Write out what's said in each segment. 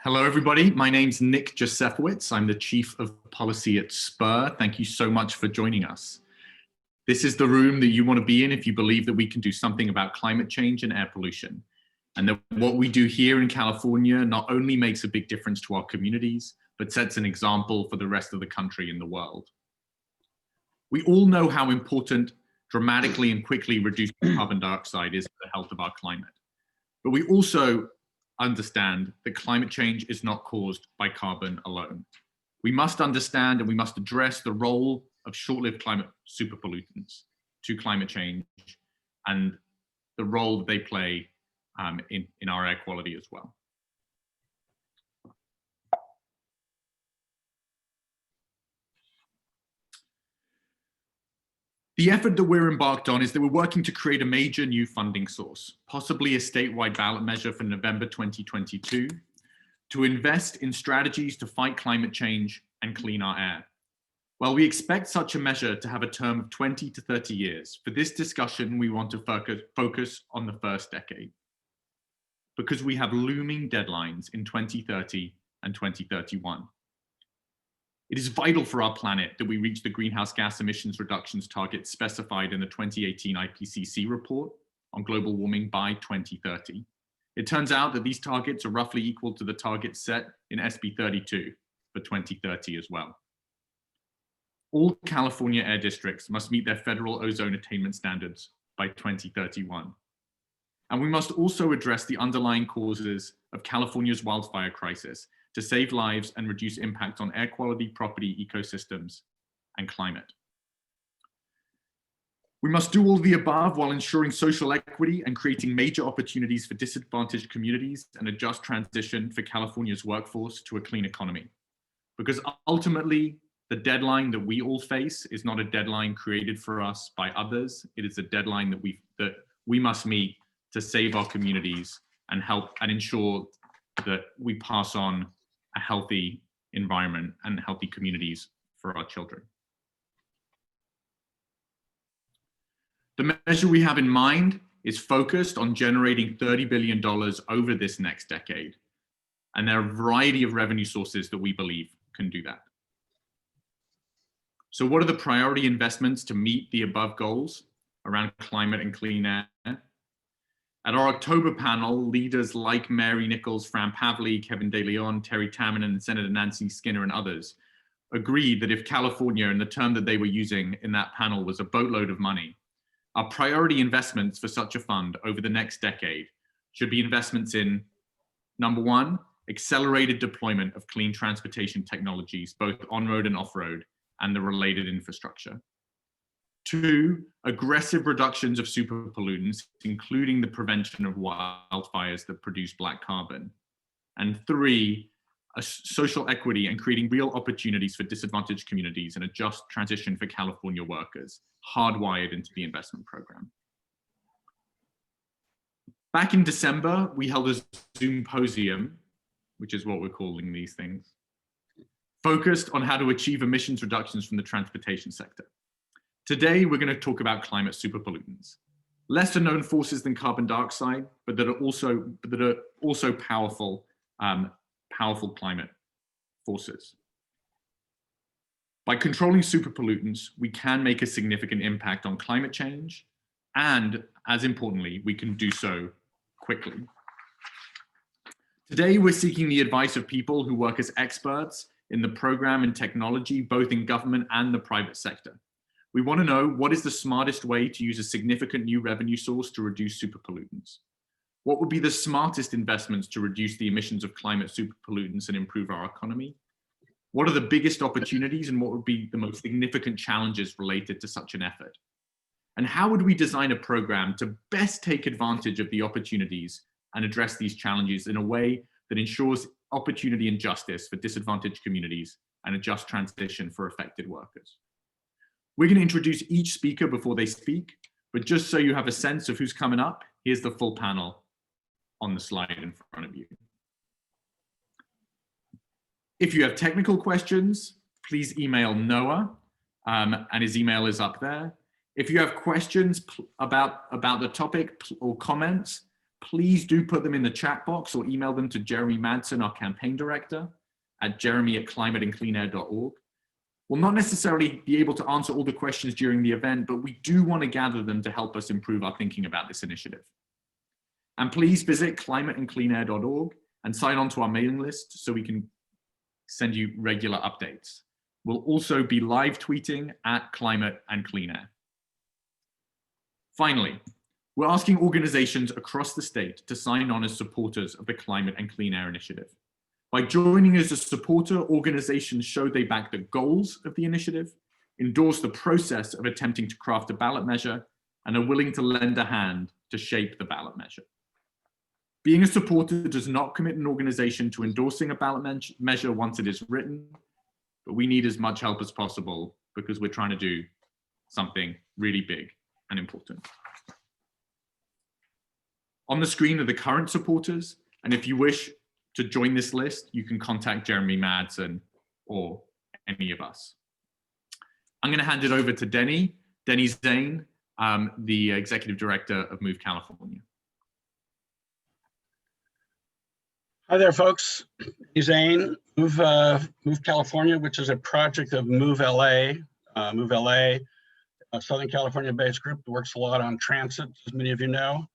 Hello, everybody. My name's Nick Josefowicz. I'm the Chief of Policy at Spur. Thank you so much for joining us. This is the room that you want to be in if you believe that we can do something about climate change and air pollution. And that what we do here in California not only makes a big difference to our communities, but sets an example for the rest of the country and the world. We all know how important dramatically and quickly reducing carbon dioxide is for the health of our climate. But we also understand that climate change is not caused by carbon alone. We must understand and we must address the role of short-lived climate superpollutants to climate change and the role that they play in our air quality as well. The effort that we're embarked on is that we're working to create a major new funding source, possibly a statewide ballot measure for November 2022, to invest in strategies to fight climate change and clean our air. While we expect such a measure to have a term of 20 to 30 years, for this discussion, we want to focus on the first decade, because we have looming deadlines in 2030 and 2031. It is vital for our planet that we reach the greenhouse gas emissions reductions targets specified in the 2018 IPCC report on global warming by 2030. It turns out that these targets are roughly equal to the targets set in SB 32 for 2030 as well. All California air districts must meet their federal ozone attainment standards by 2031. And we must also address the underlying causes of California's wildfire crisis to save lives and reduce impact on air quality, property, ecosystems, and climate. We must do all of the above while ensuring social equity and creating major opportunities for disadvantaged communities and a just transition for California's workforce to a clean economy. Because ultimately, the deadline that we all face is not a deadline created for us by others. It is a deadline that we must meet to save our communities and help and ensure that we pass on a healthy environment and healthy communities for our children. The measure we have in mind is focused on generating $30 billion over this next decade. And there are a variety of revenue sources that we believe can do that. So what are the priority investments to meet the above goals around climate and clean air? At our October panel, leaders like Mary Nichols, Fran Pavley, Kevin De Leon, Terry Tamminen, and Senator Nancy Skinner and others agreed that if California, and the term that they were using in that panel was a boatload of money, our priority investments for such a fund over the next decade should be investments in, number one, accelerated deployment of clean transportation technologies, both on-road and off-road, and the related infrastructure. Two, aggressive reductions of superpollutants, including the prevention of wildfires that produce black carbon. And three, a social equity and creating real opportunities for disadvantaged communities and a just transition for California workers, hardwired into the investment program. Back in December, we held a Zoomposium, which is what we're calling these things, focused on how to achieve emissions reductions from the transportation sector. Today, we're going to talk about climate superpollutants, lesser known forces than carbon dioxide, but that are also powerful climate forces. By controlling superpollutants, we can make a significant impact on climate change, and as importantly, we can do so quickly. Today, we're seeking the advice of people who work as experts in the program and technology, both in government and the private sector. We want to know what is the smartest way to use a significant new revenue source to reduce superpollutants. What would be the smartest investments to reduce the emissions of climate superpollutants and improve our economy? What are the biggest opportunities and what would be the most significant challenges related to such an effort? And how would we design a program to best take advantage of the opportunities and address these challenges in a way that ensures opportunity and justice for disadvantaged communities and a just transition for affected workers? We're going to introduce each speaker before they speak, but just so you have a sense of who's coming up, here's the full panel on the slide in front of you. If you have technical questions, please email Noah, and his email is up there. If you have questions about the topic or comments, please do put them in the chat box or email them to Jeremy Madsen, our campaign director, at jeremy@climateandcleanair.org. We'll not necessarily be able to answer all the questions during the event, but we do want to gather them to help us improve our thinking about this initiative. And please visit climateandcleanair.org and sign on to our mailing list so we can send you regular updates. We'll also be live tweeting at Climate and Clean Air. Finally, we're asking organizations across the state to sign on as supporters of the Climate and Clean Air initiative. By joining as a supporter, organizations show they back the goals of the initiative, endorse the process of attempting to craft a ballot measure, and are willing to lend a hand to shape the ballot measure. Being a supporter does not commit an organization to endorsing a ballot measure once it is written, but we need as much help as possible because we're trying to do something really big and important. On the screen are the current supporters, and if you wish to join this list, you can contact Jeremy Madsen or any of us. I'm going to hand it over to Denny Zane, the Executive Director of Move California. Hi there, folks. Zane, Move California, which is a project of Move LA. Move LA, a Southern California-based group that works a lot on transit, as many of you know.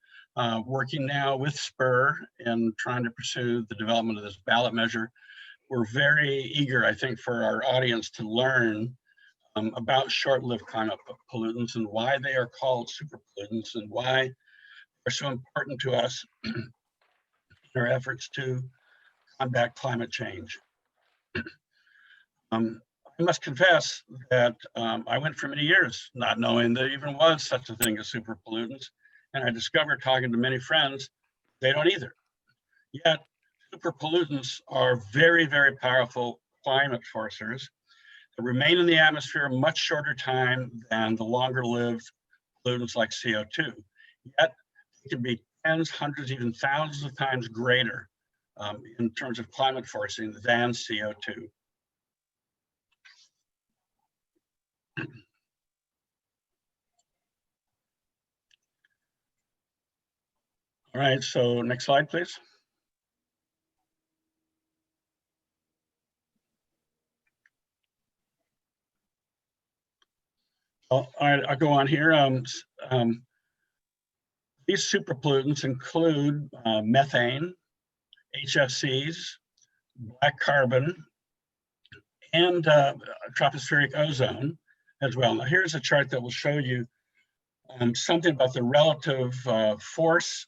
Working now with SPUR and trying to pursue the development of this ballot measure. We're very eager, I think, for our audience to learn about short-lived climate pollutants and why they are called super pollutants and why they're so important to us in our efforts to combat climate change. I must confess that I went for many years not knowing there even was such a thing as super pollutants. And I discovered, talking to many friends, they don't either. Yet, super pollutants are very, very powerful climate forcers that remain in the atmosphere a much shorter time than the longer-lived pollutants like CO2. Yet, they can be tens, hundreds, even thousands of times greater in terms of climate forcing than CO2. All right, so next slide, please. All right, I'll go on here. These super pollutants include methane, HFCs, black carbon, and tropospheric ozone as well. Now, here's a chart that will show you something about the relative force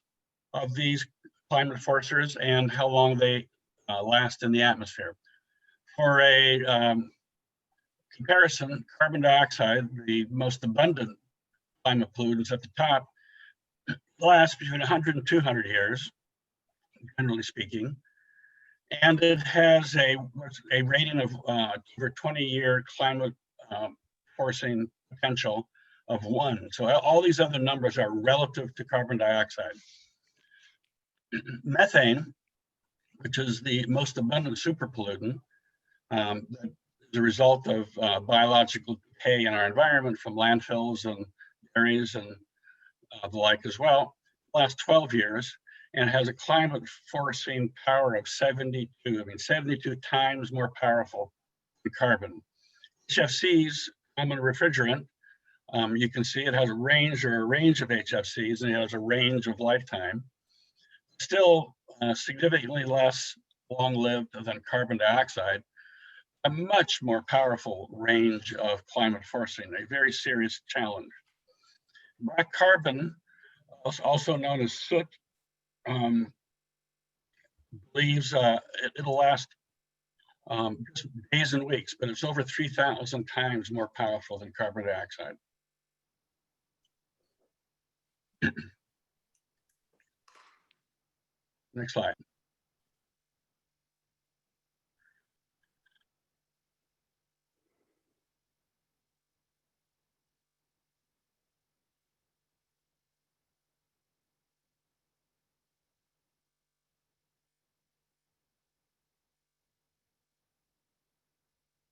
of these climate forcers and how long they last in the atmosphere. For a comparison, carbon dioxide, the most abundant climate pollutants at the top, lasts between 100 and 200 years, generally speaking. And it has a rating of over 20-year climate forcing potential of 1. So all these other numbers are relative to carbon dioxide. Methane, which is the most abundant super pollutant, the result of biological decay in our environment from landfills and dairies and the like as well, lasts 12 years and has a climate forcing power of 72, 72 times more powerful than carbon. HFCs, common refrigerant, you can see it has a range of HFCs and it has a range of lifetime. Still significantly less long-lived than carbon dioxide, a much more powerful range of climate forcing, a very serious challenge. Black carbon, also known as soot, believes it'll last just days and weeks, but it's over 3,000 times more powerful than carbon dioxide. Next slide.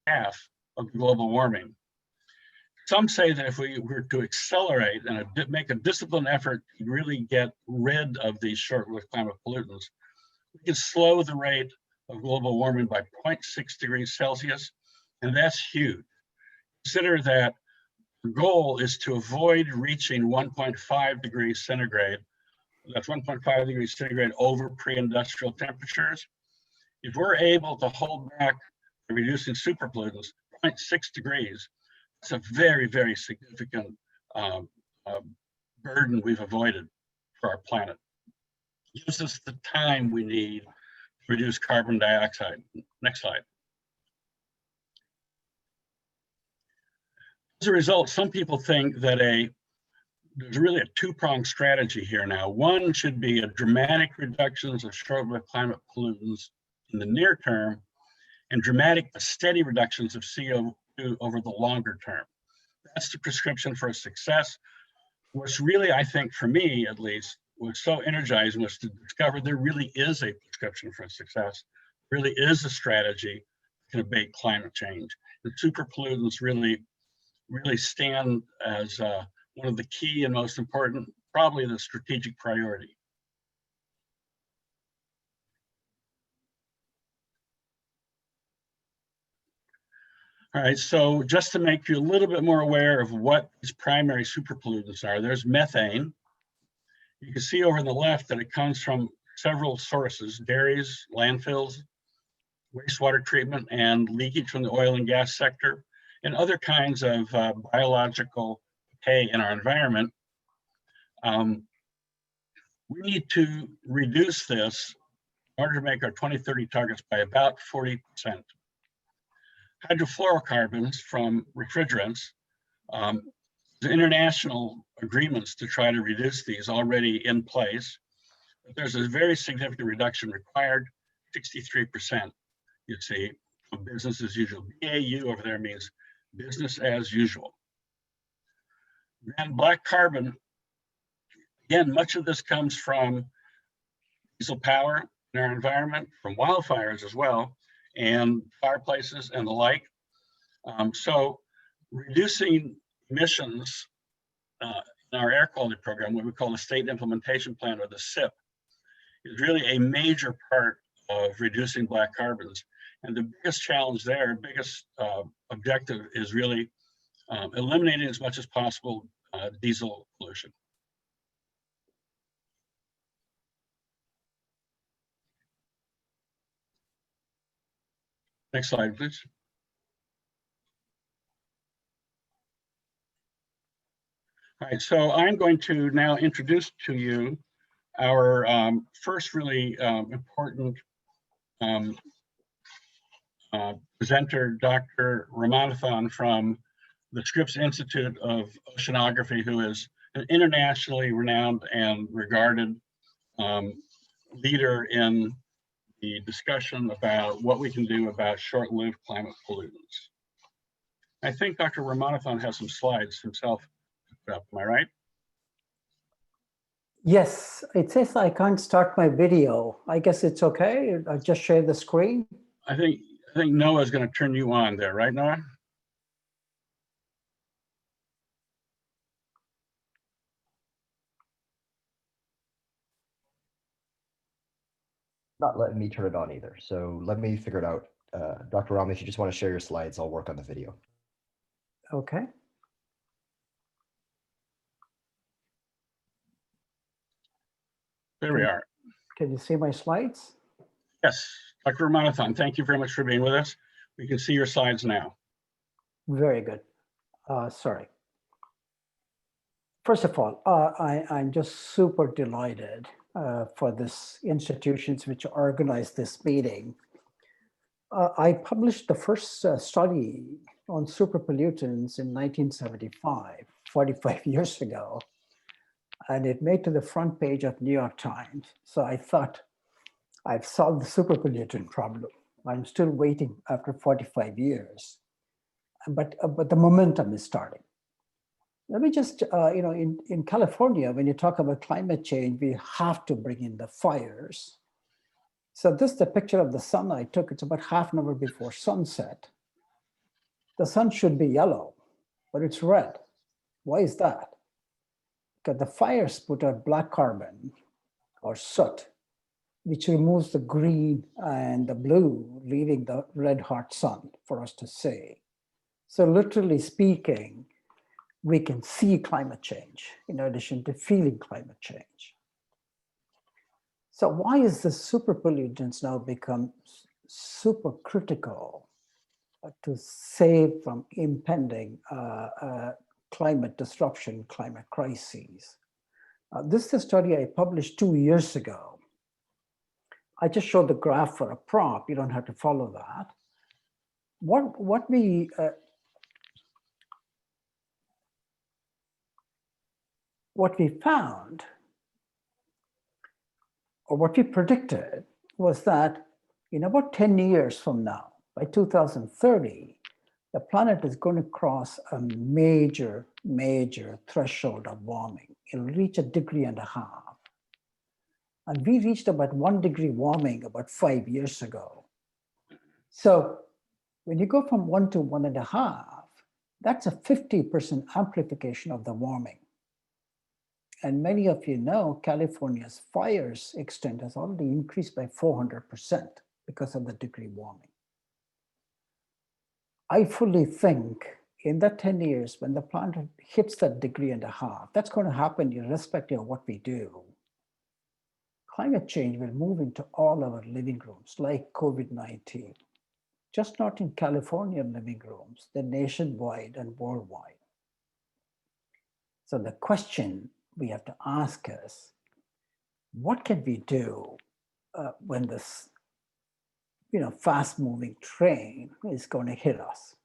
Half of global warming. some say that if we were to accelerate and make a disciplined effort to really get rid of these short-lived climate pollutants, we can slow the rate of global warming by 0.6 degrees Celsius, and that's huge. Consider that the goal is to avoid reaching 1.5 degrees centigrade. That's 1.5 degrees centigrade over pre-industrial temperatures. If we're able to hold back by reducing superpollutants 0.6 degrees, it's a very, very significant burden we've avoided for our planet. It gives us the time we need to reduce carbon dioxide. Next slide. As a result, some people think that there's really a two-pronged strategy here now. One should be a dramatic reductions of short-lived climate pollutants in the near term, and dramatic but steady reductions of CO2 over the longer term. That's the prescription for a success. What's really, I think, for me at least, was so energizing was to discover there really is a prescription for success. Really is a strategy that can abate climate change. The superpollutants really stand as one of the key and most important, probably the strategic priority. All right, so just to make you a little bit more aware of what these primary superpollutants are, there's methane. You can see over on the left that it comes from several sources: dairies, landfills, wastewater treatment, and leakage from the oil and gas sector, and other kinds of biological decay in our environment. We need to reduce this in order to make our 2030 targets by about 40%. Hydrofluorcarbons from refrigerants, the international agreements to try to reduce these already in place. But there's a very significant reduction required, 63%, you see, from business as usual. BAU over there means business as usual. Then black carbon, again, much of this comes from diesel power in our environment, from wildfires as well, and fireplaces and the like. So reducing emissions in our air quality program, what we call the State Implementation Plan, or the SIP, is really a major part of reducing black carbons. And the biggest challenge there, biggest objective is really eliminating as much as possible diesel pollution. Next slide, please. All right, so I'm going to now introduce to you our first really important presenter, Dr. Ramanathan from the Scripps Institute of Oceanography, who is an internationally renowned and regarded leader in the discussion about what we can do about short-lived climate pollutants. I think Dr. Ramanathan has some slides himself to put up, am I right? Yes, it says I can't start my video. I guess it's okay. I'll just share the screen. I think Noah's going to turn you on there, right, Noah? Not letting me turn it on either. So let me figure it out. Dr. Ram, if you just want to share your slides, I'll work on the video. Okay. There we are. Can you see my slides? Yes, Dr. Ramanathan, thank you very much for being with us. We can see your slides now. Very good. Sorry. First of all, I'm just super delighted for this institutions which organized this meeting. I published the first study on superpollutants in 1975, 45 years ago, and it made to the front page of New York Times. So I thought I've solved the superpollutant problem. I'm still waiting after 45 years, but the momentum is starting. Let me just, in California, when you talk about climate change, we have to bring in the fires. So this is the picture of the sun I took. It's about half an hour before sunset. The sun should be yellow. but it's red. Why is that? Because the fires put out black carbon or soot, which removes the green and the blue, leaving the red hot sun for us to see. So literally speaking, we can see climate change in addition to feeling climate change. So why is the super pollutants now become super critical to save from impending climate disruption, climate crises? This is a study I published 2 years ago. I just showed the graph for a prop. You don't have to follow that. What we found, or what we predicted, was that in about 10 years from now, by 2030, the planet is going to cross a major, major threshold of warming. It'll reach 1.5 degrees. And we reached about 1 degree warming about 5 years ago. So when you go from 1 to 1.5, that's a 50% amplification of the warming. And many of you know California's fires extent has already increased by 400% because of the degree warming. I fully think in that 10 years, when the planet hits that 1.5 degrees, that's going to happen irrespective of what we do. Climate change will move into all our living rooms, like COVID-19, just not in California living rooms, they're nationwide and worldwide. So the question we have to ask is, what can we do when this fast-moving train is going to hit us?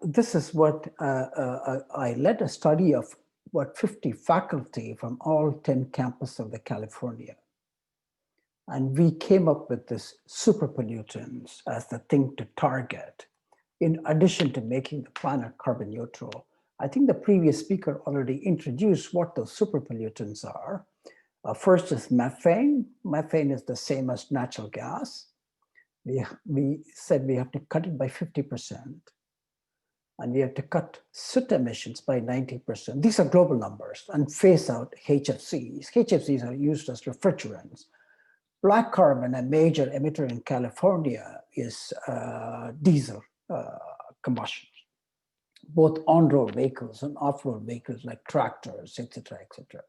This is what I led a study of 50 faculty from all 10 campuses of the California. And we came up with this super pollutants as the thing to target, in addition to making the planet carbon neutral. I think the previous speaker already introduced what those super pollutants are. First is methane. Methane is the same as natural gas. We said we have to cut it by 50%. And we have to cut soot emissions by 90%. These are global numbers, and phase out HFCs. HFCs are used as refrigerants. Black carbon, a major emitter in California, is diesel combustion, both on-road vehicles and off-road vehicles like tractors, et cetera, et cetera.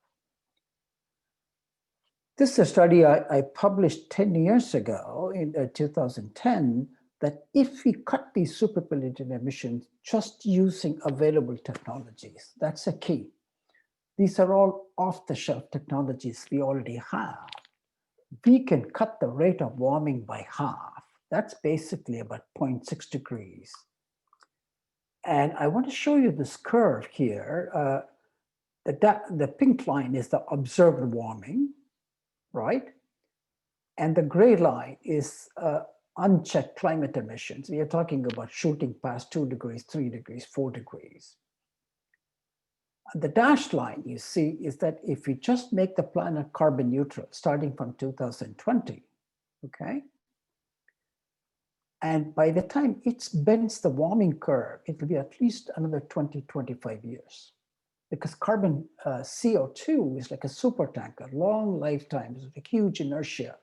This is a study I published 10 years ago in 2010, that if we cut these super pollutant emissions just using available technologies, that's a key. These are all off-the-shelf technologies we already have. We can cut the rate of warming by half. That's basically about 0.6 degrees. And I want to show you this curve here. The pink line is the observed warming, right? And the gray line is unchecked climate emissions. We are talking about shooting past 2 degrees, 3 degrees, 4 degrees. And the dashed line you see is that if we just make the planet carbon neutral starting from 2020, okay? And by the time it bends the warming curve, it will be at least another 20, 25 years. Because carbon CO2 is like a super tanker, long lifetimes with a huge inertia.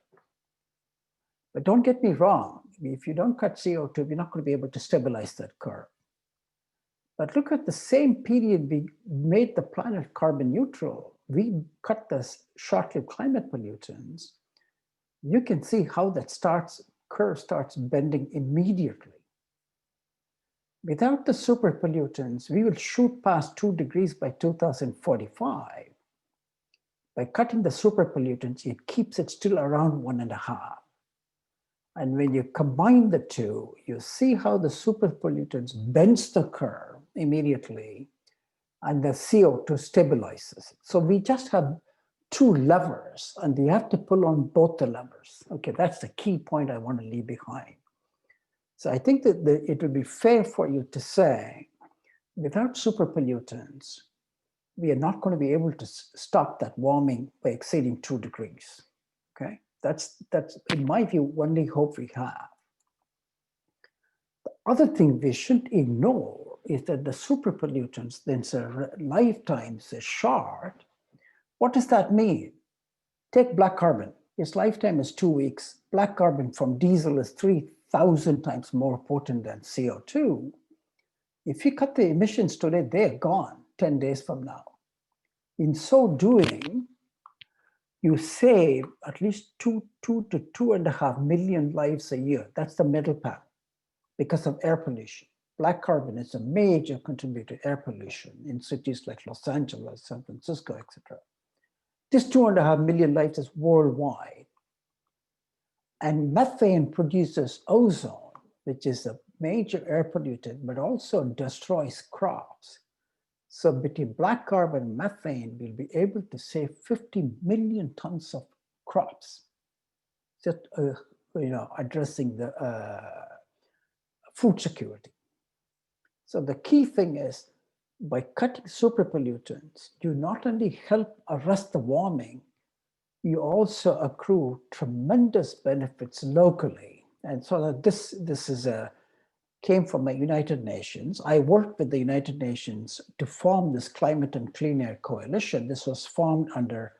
But don't get me wrong, if you don't cut CO2, you're not going to be able to stabilize that curve. But look at the same period we made the planet carbon neutral, we cut the short-lived climate pollutants. You can see how that curve starts bending immediately. Without the super pollutants, we will shoot past 2 degrees by 2045. By cutting the super pollutants, it keeps it still around 1.5. And when you combine the two, you see how the super pollutants bends the curve immediately and the CO2 stabilizes. So we just have 2 levers and we have to pull on both the levers. Okay, that's the key point I want to leave behind. So I think that it would be fair for you to say, without super pollutants, we are not going to be able to stop that warming by exceeding 2 degrees, okay? That's in my view, only hope we have. The Other thing we shouldn't ignore is that the super pollutants, then their lifetimes is short. What does that mean? Take black carbon. Its lifetime is 2 weeks. Black carbon from diesel is 3,000 times more potent than CO2. If you cut the emissions today, they're gone 10 days from now. In so doing, you save at least 2 to 2.5 million lives a year. That's the middle path because of air pollution. Black carbon is a major contributor to air pollution in cities like Los Angeles, San Francisco, etc. This 2.5 million lives is worldwide. And methane produces ozone, which is a major air pollutant, but also destroys crops. So between black carbon and methane, we'll be able to save 50 million tons of crops, just addressing the food security. So the key thing is, by cutting super pollutants, you not only help arrest the warming, you also accrue tremendous benefits locally. And so that this came from the United Nations. I worked with the United Nations to form this Climate and Clean Air Coalition. This was formed under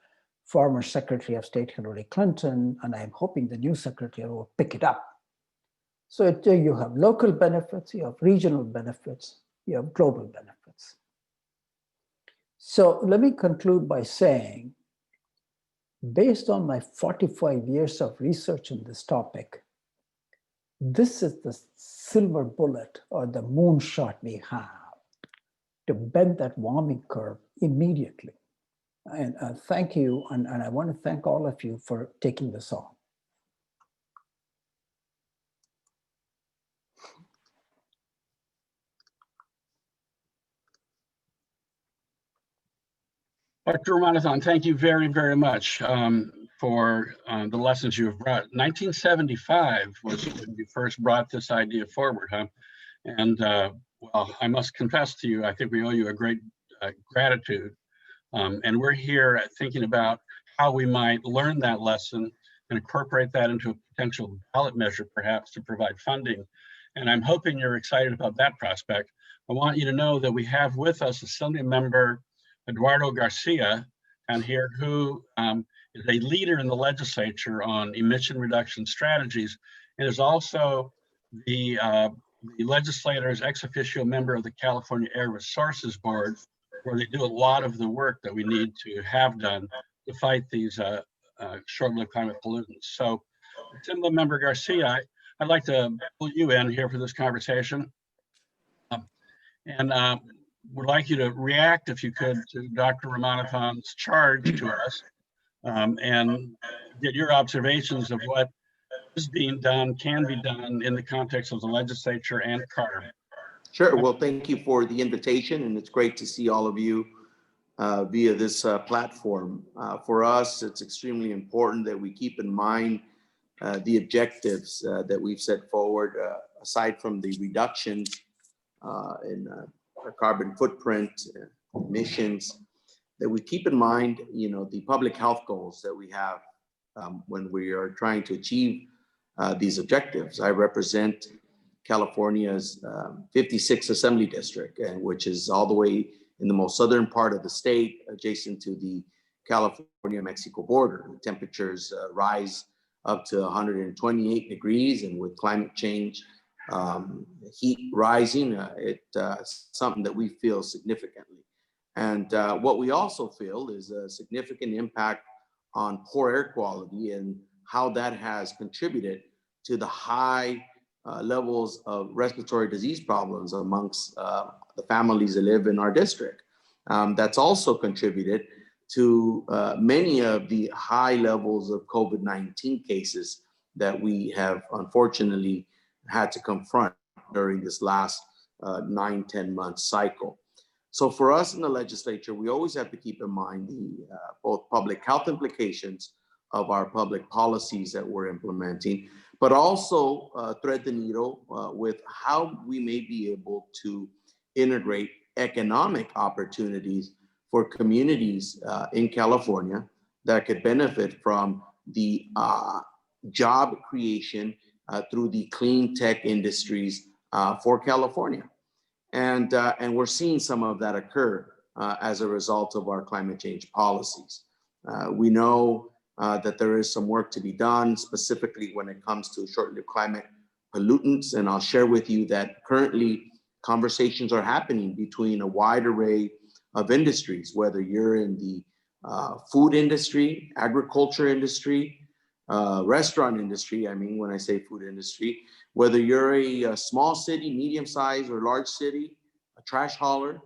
former Secretary of State Hillary Clinton, and I'm hoping the new secretary will pick it up. So you have local benefits, you have regional benefits, you have global benefits. So let me conclude by saying, based on my 45 years of research in this topic, this is the silver bullet or the moonshot we have to bend that warming curve immediately. And thank you, and I want to thank all of you for taking this on. Dr. Ramanathan, thank you very, very much for the lessons you have brought. 1975 was when you first brought this idea forward, huh? And well, I must confess to you, I think we owe you a great gratitude. And we're here thinking about how we might learn that lesson and incorporate that into a potential ballot measure, perhaps, to provide funding. And I'm hoping you're excited about that prospect. I want you to know that we have with us Assembly Member Eduardo Garcia down here, who is a leader in the legislature on emission reduction strategies, and is also the legislator's ex officio member of the California Air Resources Board, where they do a lot of the work that we need to have done to fight these short-lived climate pollutants. So, Assembly Member Garcia, I'd like to pull you in here for this conversation. And would like you to react, if you could, to Dr. Ramanathan's charge to us and get your observations of what is being done, can be done in the context of the legislature and CARB. Sure. Well, thank you for the invitation, and it's great to see all of you via this platform. For us, it's extremely important that we keep in mind the objectives that we've set forward, aside from the reductions in our carbon footprint, emissions, that we keep in mind, the public health goals that we have when we are trying to achieve these objectives. I represent California's 56th Assembly District, which is all the way in the most southern part of the state, adjacent to the California-Mexico border. The temperatures rise up to 128 degrees, and with climate change, heat rising, it's something that we feel significantly. And what we also feel is a significant impact on poor air quality and how that has contributed to the high levels of respiratory disease problems amongst the families that live in our district. That's also contributed to many of the high levels of COVID-19 cases that we have unfortunately had to confront during this last 9-10 month cycle. So for us in the legislature, we always have to keep in mind the both public health implications of our public policies that we're implementing, but also thread the needle with how we may be able to integrate economic opportunities for communities in California that could benefit from the job creation through the clean tech industries for California. And we're seeing some of that occur as a result of our climate change policies. We know that there is some work to be done, specifically when it comes to short-lived climate pollutants. And I'll share with you that currently conversations are happening between a wide array of industries, whether you're in the food industry, agriculture industry, restaurant industry. I mean, when I say food industry, whether you're a small city, medium-sized or large city, a trash hauler,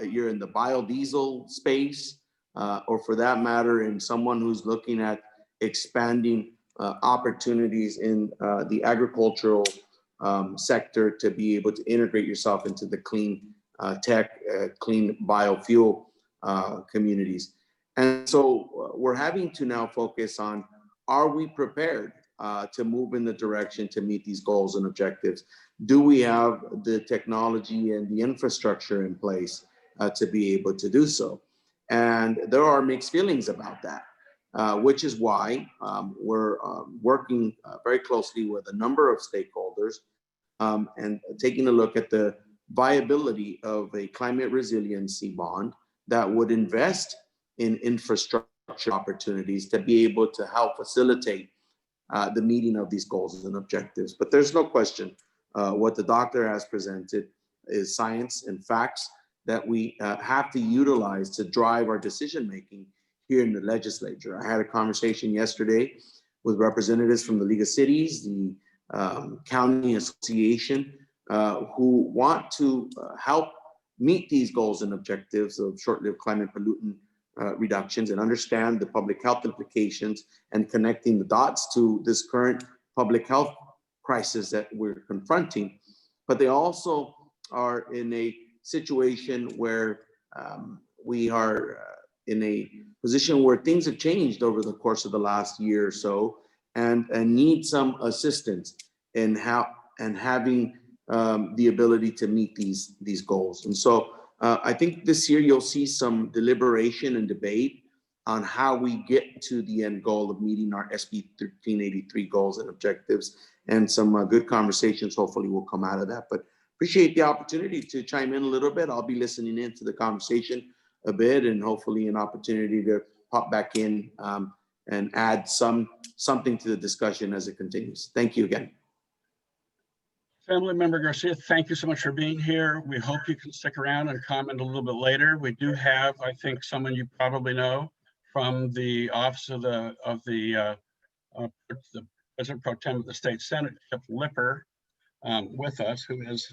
you're in the biodiesel space, or for that matter, in someone who's looking at expanding opportunities in the agricultural sector to be able to integrate yourself into the clean tech, clean biofuel communities. And so we're having to now focus on, are we prepared to move in the direction to meet these goals and objectives? Do we have the technology and the infrastructure in place to be able to do so? And there are mixed feelings about that, which is why we're working very closely with a number of stakeholders and taking a look at the viability of a climate resiliency bond that would invest in infrastructure opportunities to be able to help facilitate the meeting of these goals and objectives. But there's no question what the doctor has presented is science and facts that we have to utilize to drive our decision making here in the legislature. I had a conversation yesterday with representatives from the League of Cities, the County Association, who want to help meet these goals and objectives of short-lived climate pollutant reductions and understand the public health implications and connecting the dots to this current public health crisis that we're confronting. But they also are in a situation where we are in a position where things have changed over the course of the last year or so, and need some assistance in having the ability to meet these goals. And so I think this year you'll see some deliberation and debate on how we get to the end goal of meeting our SB 1383 goals and objectives, and some good conversations hopefully will come out of that. But appreciate the opportunity to chime in a little bit. I'll be listening into the conversation a bit, and hopefully an opportunity to pop back in and add something to the discussion as it continues. Thank you again. Assembly Member Garcia, thank you so much for being here. We hope you can stick around and comment a little bit later. We do have, I think, someone you probably know from the office of the President Pro Tem of the State Senate, Chip Lipper, with us, who is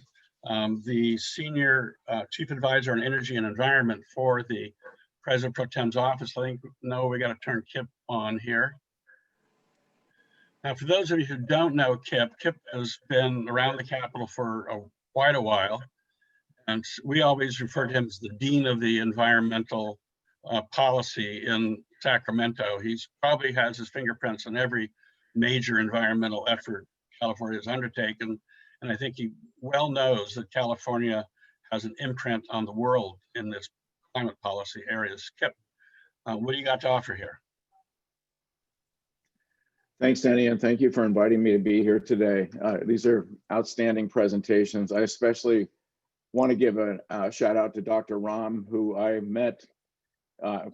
the Senior Chief Advisor on Energy and Environment for the President Pro Tem's office. I think, no, we got to turn Kip on here. Now, for those of you who don't know Kip has been around the Capitol for quite a while, and we always refer to him as the Dean of the Environmental Policy in Sacramento. He's probably has his fingerprints on every major environmental effort California has undertaken, and I think he well knows that California has an imprint on the world in this climate policy areas. Kip, what do you got to offer here? Thanks, Danny, and thank you for inviting me to be here today. These are outstanding presentations. I especially want to give a shout out to Dr. Ram, who I met it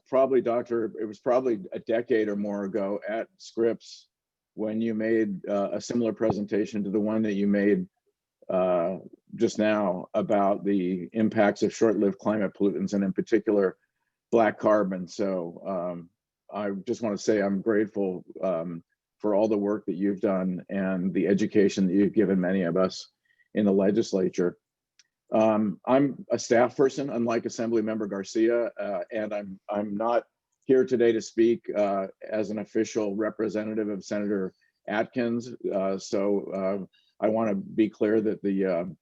was probably a decade or more ago at Scripps, when you made a similar presentation to the one that you made just now about the impacts of short-lived climate pollutants, and in particular, black carbon. So I just want to say I'm grateful for all the work that you've done and the education that you've given many of us in the legislature. I'm a staff person, unlike Assemblymember Garcia, and I'm not here today to speak as an official representative of Senator Atkins. So I want to be clear that the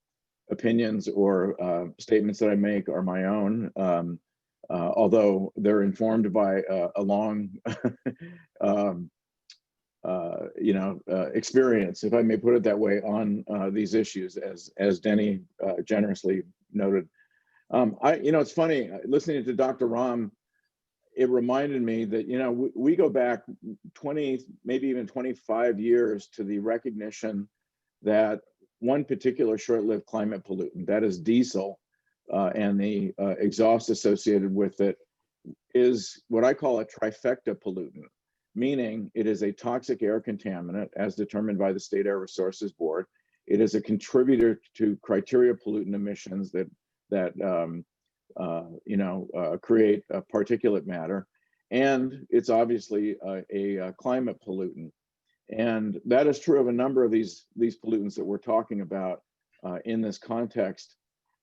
opinions or statements that I make are my own, although they're informed by a long experience, if I may put it that way, on these issues, as Denny generously noted. It's funny, listening to Dr. Ram, it reminded me that, we go back 20, maybe even 25 years to the recognition that one particular short-lived climate pollutant, that is diesel, and the exhaust associated with it is what I call a trifecta pollutant, meaning it is a toxic air contaminant as determined by the State Air Resources Board. It is a contributor to criteria pollutant emissions that create particulate matter, and it's obviously a climate pollutant. And that is true of a number of these pollutants that we're talking about in this context.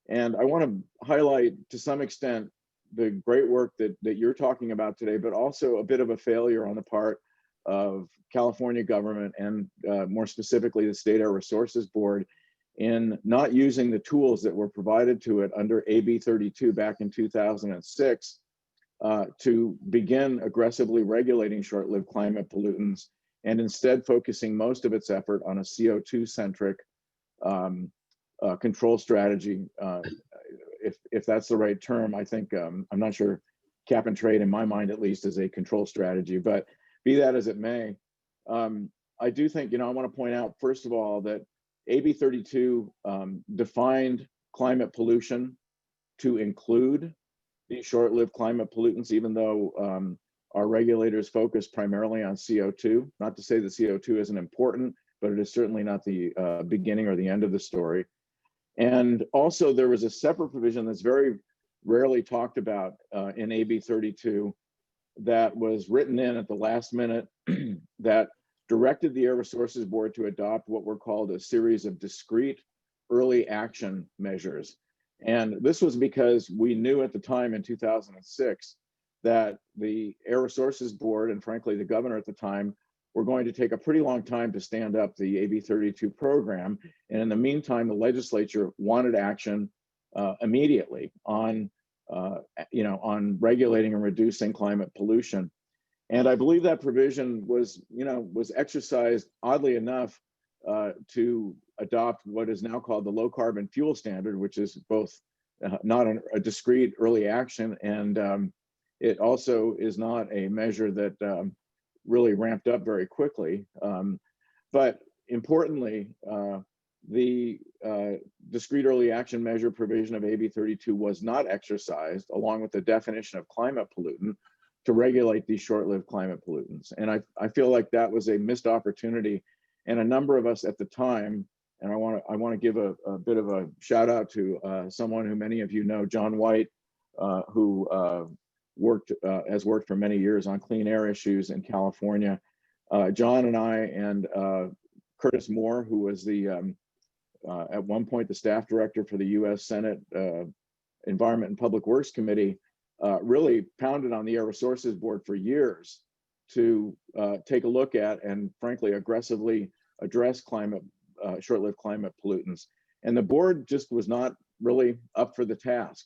And I want to highlight to some extent the great work that you're talking about today, but also a bit of a failure on the part of California government and more specifically the State Air Resources Board in not using the tools that were provided to it under AB 32 back in 2006 to begin aggressively regulating short-lived climate pollutants, and instead focusing most of its effort on a CO2-centric control strategy. If that's the right term, I think, I'm not sure cap and trade in my mind at least is a control strategy, but be that as it may, I do think, I want to point out, first of all, that AB 32 defined climate pollution to include these short-lived climate pollutants, even though our regulators focus primarily on CO2. Not to say that CO2 isn't important, but it is certainly not the beginning or the end of the story. And also there was a separate provision that's very rarely talked about in AB 32 that was written in at the last minute that directed the Air Resources Board to adopt what were called a series of discrete early action measures. And this was because we knew at the time in 2006 that the Air Resources Board and frankly the governor at the time were going to take a pretty long time to stand up the AB 32 program. And in the meantime, the legislature wanted action immediately on regulating and reducing climate pollution. And I believe that provision was exercised, oddly enough, to adopt what is now called the low carbon fuel standard, which is both not a discrete early action, and it also is not a measure that really ramped up very quickly. But importantly, the discrete early action measure provision of AB 32 was not exercised, along with the definition of climate pollutant, to regulate these short-lived climate pollutants. And I feel like that was a missed opportunity. And a number of us at the time, and I want to give a bit of a shout out to someone who many of you know, John White, who has worked for many years on clean air issues in California. John and I and Curtis Moore, who was the at one point the staff director for the U.S. Senate Environment and Public Works Committee, really pounded on the Air Resources Board for years to take a look at and frankly aggressively address short-lived climate pollutants. And the board just was not really up for the task.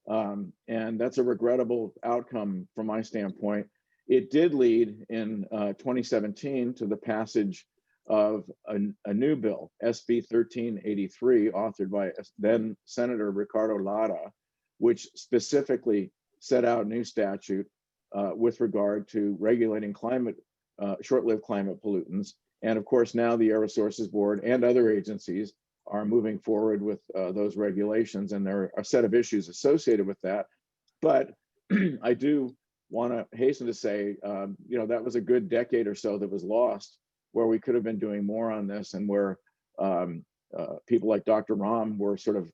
And that's a regrettable outcome from my standpoint. It did lead in 2017 to the passage of a new bill, SB 1383, authored by then Senator Ricardo Lara, which specifically set out new statute with regard to regulating short-lived climate pollutants. And of course, now the Air Resources Board and other agencies are moving forward with those regulations, and there are a set of issues associated with that. But I do want to hasten to say, that was a good decade or so that was lost, where we could have been doing more on this, and where people like Dr. Ram were sort of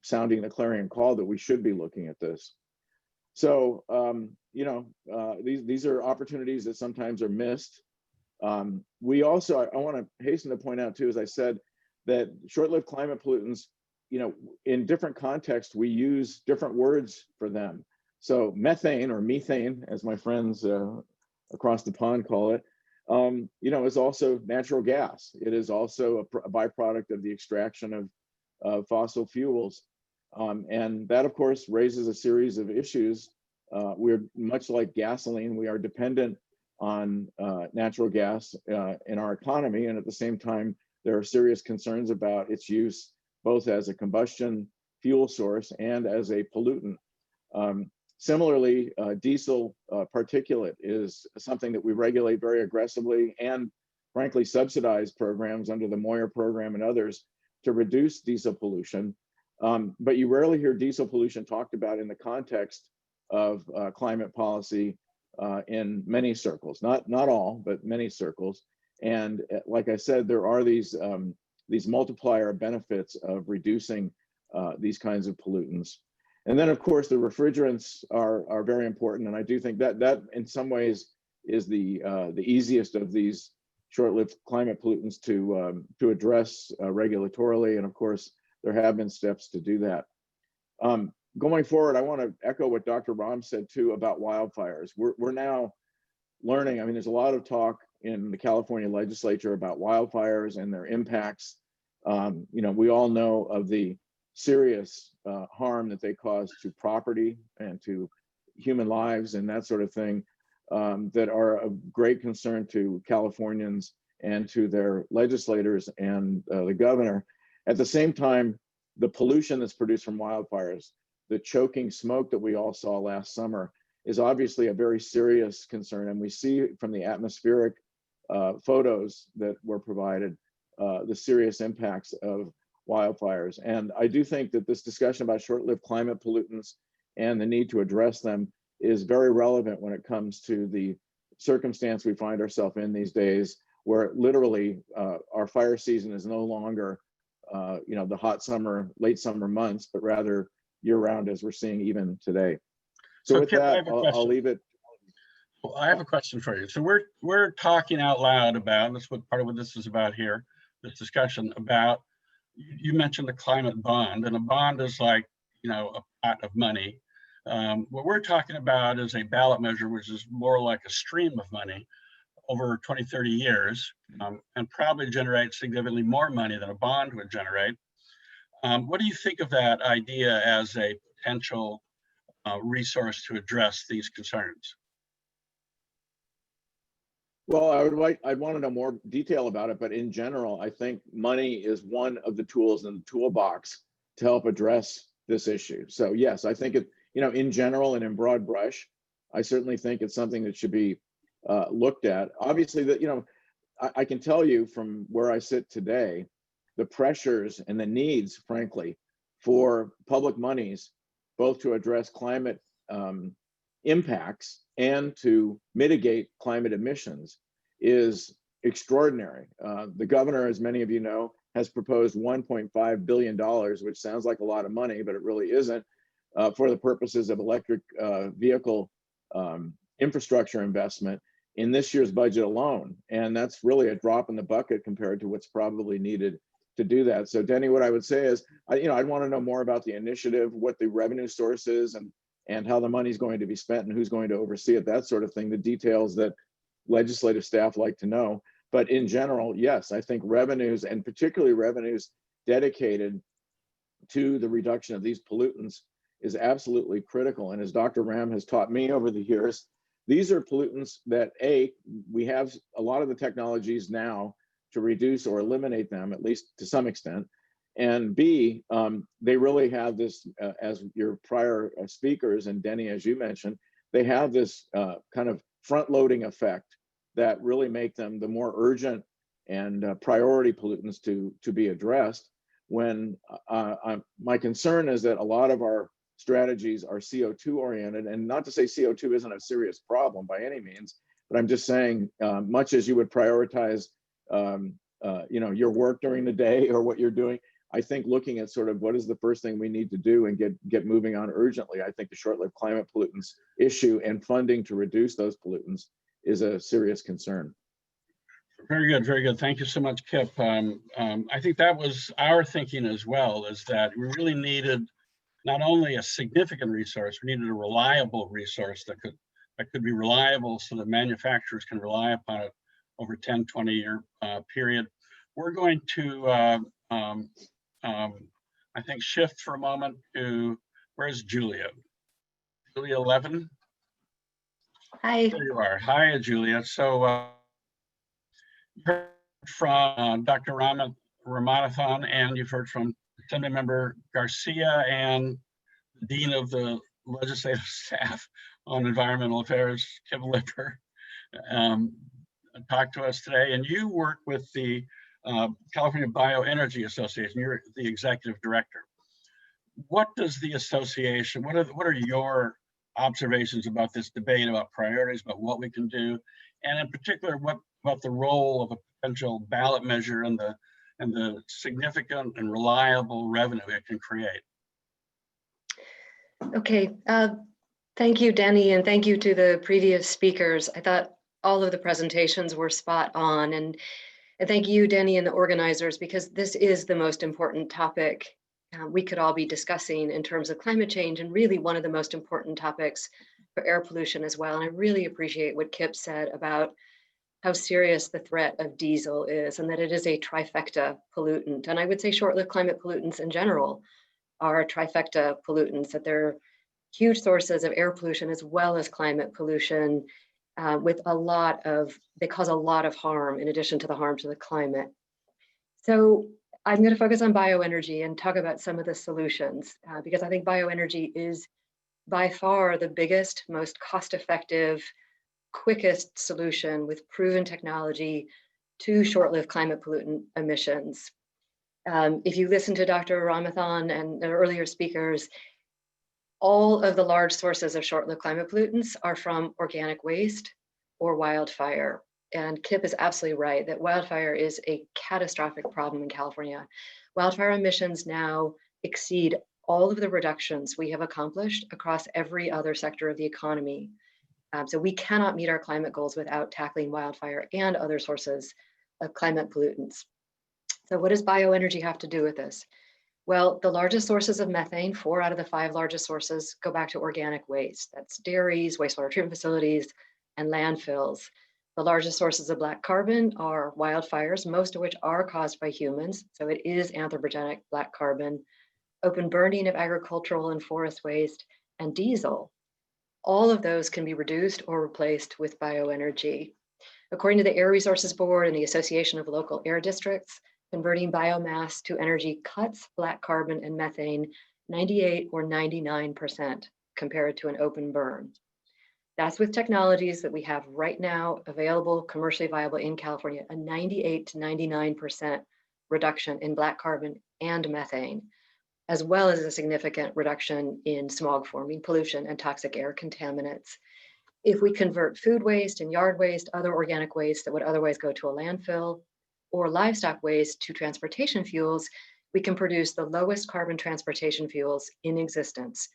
sounding the clarion call that we should be looking at this. So, these are opportunities that sometimes are missed. We also, I want to hasten to point out too, as I said, that short-lived climate pollutants, in different contexts, we use different words for them. So methane, or methane, as my friends across the pond call it, is also natural gas. It is also a byproduct of the extraction of fossil fuels. And that, of course, raises a series of issues. We're much like gasoline. We are dependent on natural gas in our economy. And at the same time, there are serious concerns about its use both as a combustion fuel source and as a pollutant. Similarly, diesel particulate is something that we regulate very aggressively, and frankly subsidize programs under the Moyer program and others to reduce diesel pollution. But you rarely hear diesel pollution talked about in the context of climate policy in many circles, not all, but many circles. And like I said, there are these multiplier benefits of reducing these kinds of pollutants. And then of course, the refrigerants are very important. And I do think that in some ways is the easiest of these short-lived climate pollutants to address regulatorily. And of course, there have been steps to do that. Going forward, I want to echo what Dr. Ram said too about wildfires. We're now learning, I mean, there's a lot of talk in the California legislature about wildfires and their impacts. We all know of the serious harm that they cause to property and to human lives and that sort of thing, that are of great concern to Californians and to their legislators and the governor. At the same time, the pollution that's produced from wildfires, the choking smoke that we all saw last summer, is obviously a very serious concern. And we see from the atmospheric photos that were provided the serious impacts of wildfires. And I do think that this discussion about short-lived climate pollutants and the need to address them is very relevant when it comes to the circumstance we find ourselves in these days, where literally our fire season is no longer the hot summer, late summer months, but rather year-round, as we're seeing even today. So with Kip, that, I'll leave it. Well, I have a question for you. So we're talking out loud about, and that's what part of what this is about here, this discussion about, you mentioned the climate bond, and a bond is like, a pot of money. What we're talking about is a ballot measure, which is more like a stream of money over 20, 30 years, and probably generate significantly more money than a bond would generate. What do you think of that idea as a potential resource to address these concerns? Well, I'd want to know more detail about it, but in general, I think money is one of the tools in the toolbox to help address this issue. So yes, I think it, in general and in broad brush, I certainly think it's something that should be looked at. Obviously, that I can tell you from where I sit today, the pressures and the needs, frankly, for public monies, both to address climate impacts and to mitigate climate emissions, is extraordinary. The governor, as many of you know, has proposed $1.5 billion, which sounds like a lot of money, but it really isn't, for the purposes of electric vehicle infrastructure investment in this year's budget alone. And that's really a drop in the bucket compared to what's probably needed to do that. So Denny, what I would say is, I'd want to know more about the initiative, what the revenue source is, and how the money's going to be spent and who's going to oversee it, that sort of thing, the details that legislative staff like to know. But in general, yes, I think revenues, and particularly revenues dedicated to the reduction of these pollutants, is absolutely critical. And as Dr. Ram has taught me over the years, these are pollutants that we have a lot of the technologies now to reduce or eliminate them, at least to some extent. And B, they really have this, as your prior speakers, and Denny, as you mentioned, they have this kind of front-loading effect that really make them the more urgent and priority pollutants to be addressed. When my concern is that a lot of our strategies are CO2 oriented, and not to say CO2 isn't a serious problem by any means, but I'm just saying, much as you would prioritize, your work during the day or what you're doing, I think looking at sort of what is the first thing we need to do and get moving on urgently, I think the short-lived climate pollutants issue and funding to reduce those pollutants is a serious concern. Very good, very good. Thank you so much, Kip. I think that was our thinking as well, is that we really needed not only a significant resource, we needed a reliable resource that could be reliable so that manufacturers can rely upon it over 10, 20-year period. We're going to, I think, shift for a moment to, where's Julia? Julia Levin? Hi. There you are. Hi, Julia. So you heard from Dr. Ramanathan, and you've heard from Assembly Member Garcia and the Dean of the Legislative Staff on Environmental Affairs, Kim Lipper, talked to us today. And you work with the California Bioenergy Association. You're the executive director. What does the association, what are your observations about this debate about priorities, about what we can do, and in particular, what about the role of a potential ballot measure and the significant and reliable revenue it can create? Okay, thank you, Denny, and thank you to the previous speakers. I thought all of the presentations were spot on, and thank you, Denny, and the organizers, because this is the most important topic we could all be discussing in terms of climate change, and really one of the most important topics for air pollution as well. And I really appreciate what Kip said about how serious the threat of diesel is, and that it is a trifecta pollutant. And I would say short-lived climate pollutants in general are trifecta pollutants, that they're huge sources of air pollution as well as climate pollution, with they cause a lot of harm in addition to the harm to the climate. So I'm going to focus on bioenergy and talk about some of the solutions, because I think bioenergy is by far the biggest, most cost-effective, quickest solution with proven technology to short-lived climate pollutant emissions. If you listen to Dr. Ramathan and the earlier speakers, all of the large sources of short-lived climate pollutants are from organic waste or wildfire. And Kip is absolutely right that wildfire is a catastrophic problem in California. Wildfire emissions now exceed all of the reductions we have accomplished across every other sector of the economy. So we cannot meet our climate goals without tackling wildfire and other sources of climate pollutants. So what does bioenergy have to do with this? Well, the largest sources of methane, 4 out of the 5 largest sources, go back to organic waste. That's dairies, wastewater treatment facilities, and landfills. The largest sources of black carbon are wildfires, most of which are caused by humans. So it is anthropogenic black carbon, open burning of agricultural and forest waste, and diesel. All of those can be reduced or replaced with bioenergy. According to the Air Resources Board and the Association of Local Air Districts, converting biomass to energy cuts black carbon and methane 98 or 99% compared to an open burn. That's with technologies that we have right now available, commercially viable in California, a 98 to 99% reduction in black carbon and methane, as well as a significant reduction in smog-forming pollution and toxic air contaminants. If we convert food waste and yard waste, other organic waste that would otherwise go to a landfill, or livestock waste to transportation fuels, we can produce the lowest carbon transportation fuels in existence.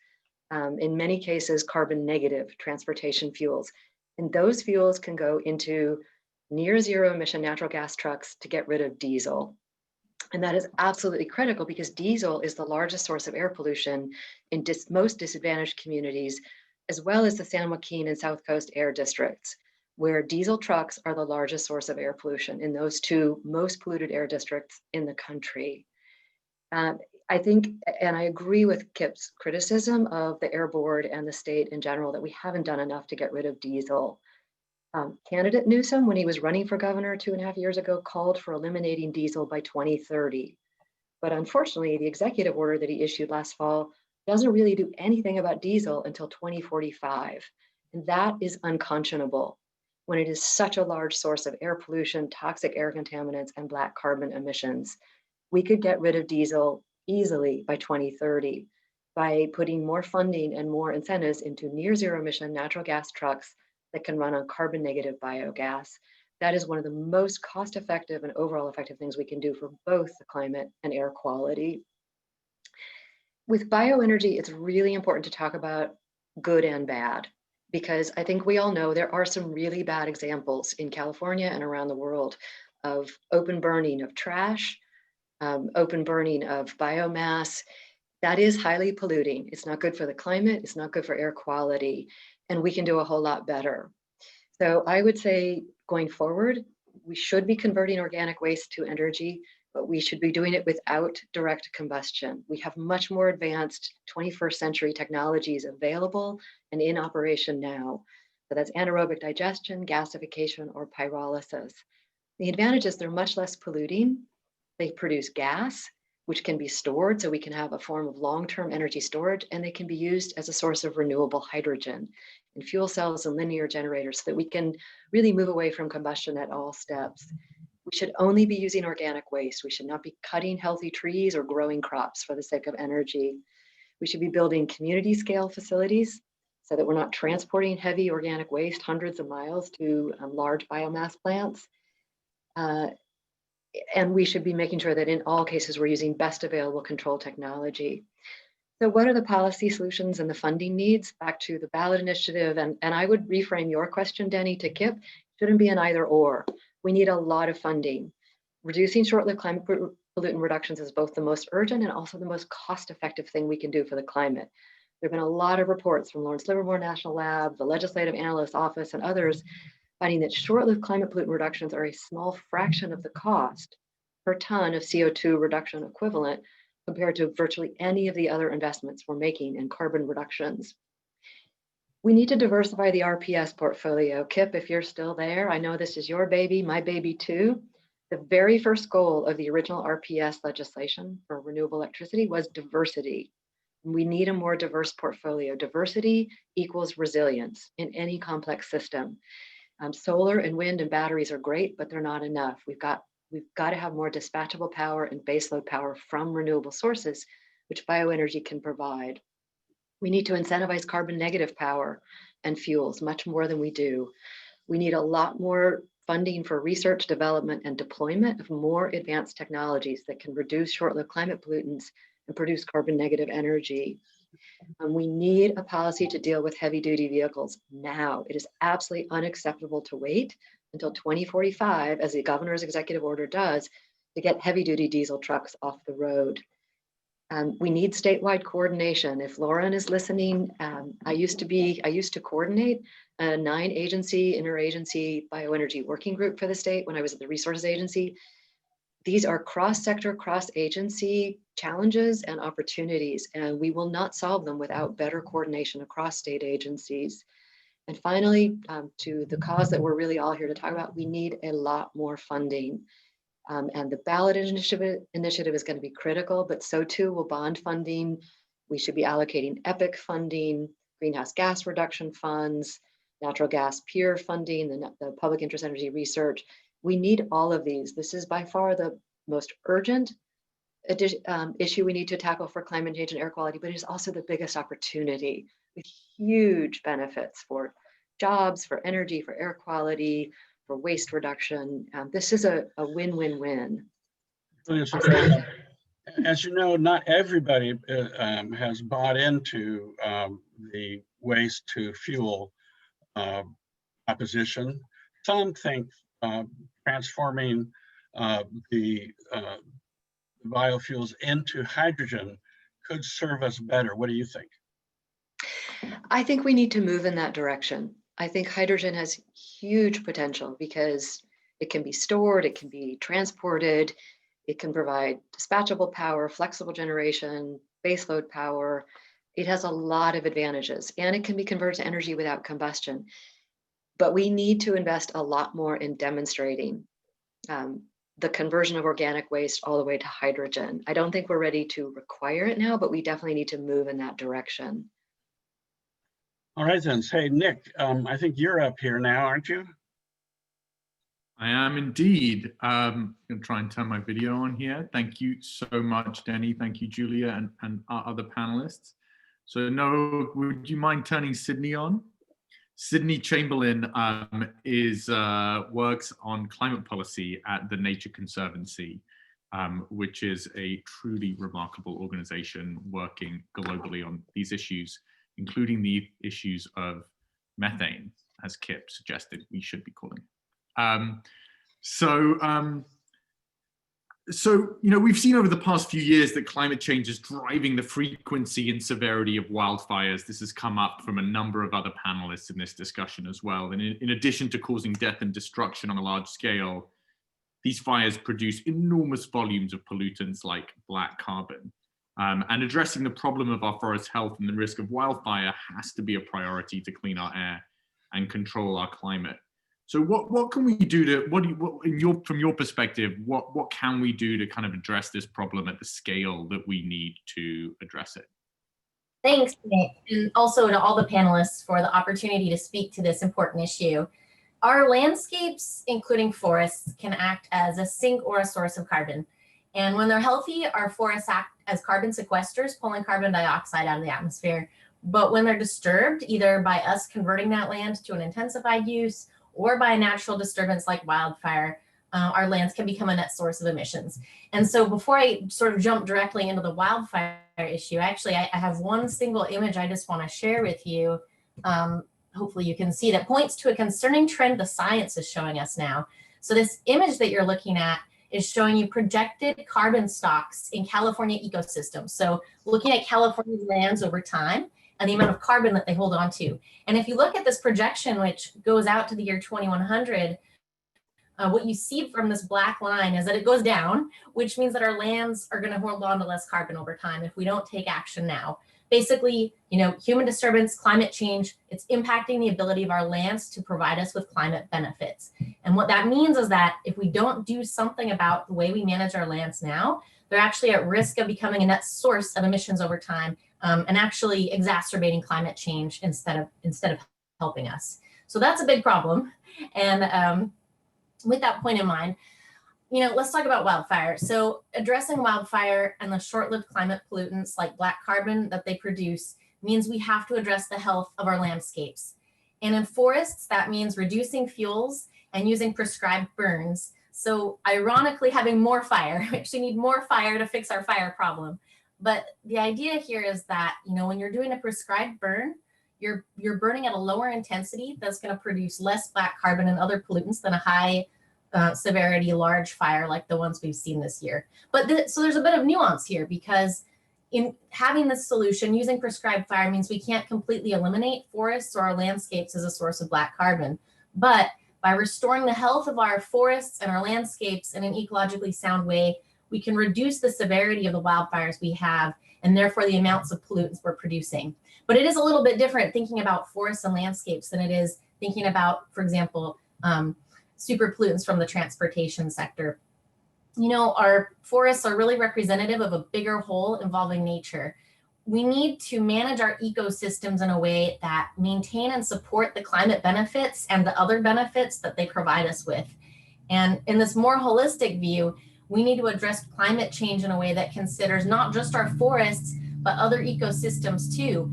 In many cases, carbon negative transportation fuels. And those fuels can go into near zero emission natural gas trucks to get rid of diesel. And that is absolutely critical because diesel is the largest source of air pollution in most disadvantaged communities, as well as the San Joaquin and South Coast air districts, where diesel trucks are the largest source of air pollution in those 2 most polluted air districts in the country. I think, and I agree with Kip's criticism of the Air Board and the state in general, that we haven't done enough to get rid of diesel. Candidate Newsom, when he was running for governor 2.5 years ago, called for eliminating diesel by 2030. But unfortunately, the executive order that he issued last fall doesn't really do anything about diesel until 2045. And that is unconscionable when it is such a large source of air pollution, toxic air contaminants, and black carbon emissions. We could get rid of diesel easily by 2030 by putting more funding and more incentives into near zero emission natural gas trucks that can run on carbon negative biogas. That is one of the most cost effective and overall effective things we can do for both the climate and air quality. With bioenergy, it's really important to talk about good and bad, because I think we all know there are some really bad examples in California and around the world of open burning of trash, open burning of biomass. That is highly polluting. It's not good for the climate, it's not good for air quality, and we can do a whole lot better. So I would say going forward, we should be converting organic waste to energy, but we should be doing it without direct combustion. We have much more advanced 21st century technologies available and in operation now. So that's anaerobic digestion, gasification, or pyrolysis. The advantage is they're much less polluting. They produce gas, which can be stored, so we can have a form of long-term energy storage, and they can be used as a source of renewable hydrogen in fuel cells and linear generators so that we can really move away from combustion at all steps. We should only be using organic waste. We should not be cutting healthy trees or growing crops for the sake of energy. We should be building community scale facilities so that we're not transporting heavy organic waste hundreds of miles to large biomass plants. And we should be making sure that in all cases, we're using best available control technology. So what are the policy solutions and the funding needs? Back to the ballot initiative, and I would reframe your question, Denny, to Kip. Shouldn't be an either or. We need a lot of funding. Reducing short-lived climate pollutant reductions is both the most urgent and also the most cost-effective thing we can do for the climate. There have been a lot of reports from Lawrence Livermore National Lab, the Legislative Analyst's Office, and others finding that short-lived climate pollutant reductions are a small fraction of the cost per ton of CO2 reduction equivalent compared to virtually any of the other investments we're making in carbon reductions. We need to diversify the RPS portfolio. Kip, if you're still there, I know this is your baby, my baby too. The very first goal of the original RPS legislation for renewable electricity was diversity. We need a more diverse portfolio. Diversity equals resilience in any complex system. Solar and wind and batteries are great, but they're not enough. We've got to have more dispatchable power and baseload power from renewable sources, which bioenergy can provide. We need to incentivize carbon negative power and fuels much more than we do. We need a lot more funding for research, development, and deployment of more advanced technologies that can reduce short-lived climate pollutants and produce carbon negative energy. We need a policy to deal with heavy-duty vehicles now. It is absolutely unacceptable to wait until 2045, as the governor's executive order does, to get heavy-duty diesel trucks off the road. We need statewide coordination. If Lauren is listening, I used to coordinate a 9-agency, interagency bioenergy working group for the state when I was at the Resources Agency. These are cross-sector, cross-agency challenges and opportunities, and we will not solve them without better coordination across state agencies. And finally, to the cause that we're really all here to talk about, we need a lot more funding. And the ballot initiative is going to be critical, but so too will bond funding. We should be allocating EPIC funding, greenhouse gas reduction funds, natural gas peer funding, the public interest energy research. We need all of these. This is by far the most urgent issue we need to tackle for climate change and air quality, but it is also the biggest opportunity with huge benefits for jobs, for energy, for air quality, for waste reduction. This is a win-win-win. As you know, not everybody has bought into the waste to fuel proposition. Some think transforming the biofuels into hydrogen could serve us better. What do you think? I think we need to move in that direction. I think hydrogen has huge potential because it can be stored, it can be transported, it can provide dispatchable power, flexible generation, baseload power. It has a lot of advantages, and it can be converted to energy without combustion. But we need to invest a lot more in demonstrating the conversion of organic waste all the way to hydrogen. I don't think we're ready to require it now, but we definitely need to move in that direction. All right then. Hey, Nick, I think you're up here now, aren't you? I am indeed. I'm going to try and turn my video on here. Thank you so much, Denny. Thank you, Julia, and our other panelists. So Noah, would you mind turning Sydney on? Sydney Chamberlain works on climate policy at the Nature Conservancy, which is a truly remarkable organization working globally on these issues, including the issues of methane, as Kip suggested we should be calling it. So, you know, we've seen over the past few years that climate change is driving the frequency and severity of wildfires. This has come up from a number of other panelists in this discussion as well. And in addition to causing death and destruction on a large scale, these fires produce enormous volumes of pollutants like black carbon. And addressing the problem of our forest health and the risk of wildfire has to be a priority to clean our air and control our climate. So what can we do to, from your perspective, what can we do to kind of address this problem at the scale that we need to address it? Thanks, Nick, and also to all the panelists for the opportunity to speak to this important issue. Our landscapes, including forests, can act as a sink or a source of carbon. And when they're healthy, our forests act as carbon sequesters, pulling carbon dioxide out of the atmosphere. But when they're disturbed, either by us converting that land to an intensified use or by a natural disturbance like wildfire, our lands can become a net source of emissions. And so before I sort of jump directly into the wildfire issue, actually, I have one single image I just want to share with you. Hopefully you can see that points to a concerning trend the science is showing us now. So this image that you're looking at is showing you projected carbon stocks in California ecosystems. So looking at California's lands over time and the amount of carbon that they hold on to. And if you look at this projection, which goes out to the year 2100, what you see from this black line is that it goes down, which means that our lands are going to hold on to less carbon over time if we don't take action now. Basically, human disturbance, climate change, it's impacting the ability of our lands to provide us with climate benefits. And what that means is that if we don't do something about the way we manage our lands now, they're actually at risk of becoming a net source of emissions over time, and actually exacerbating climate change instead of helping us. So that's a big problem. And with that point in mind, let's talk about wildfire. So addressing wildfire and the short-lived climate pollutants like black carbon that they produce means we have to address the health of our landscapes. And in forests, that means reducing fuels and using prescribed burns. So ironically, having more fire. We actually need more fire to fix our fire problem. But the idea here is that, when you're doing a prescribed burn, you're burning at a lower intensity that's going to produce less black carbon and other pollutants than a high severity large fire like the ones we've seen this year. But so there's a bit of nuance here, because in having this solution, using prescribed fire means we can't completely eliminate forests or our landscapes as a source of black carbon. But by restoring the health of our forests and our landscapes in an ecologically sound way, we can reduce the severity of the wildfires we have, and therefore the amounts of pollutants we're producing. But it is a little bit different thinking about forests and landscapes than it is thinking about, for example, super pollutants from the transportation sector. Our forests are really representative of a bigger whole involving nature. We need to manage our ecosystems in a way that maintain and support the climate benefits and the other benefits that they provide us with. And in this more holistic view, we need to address climate change in a way that considers not just our forests, but other ecosystems too.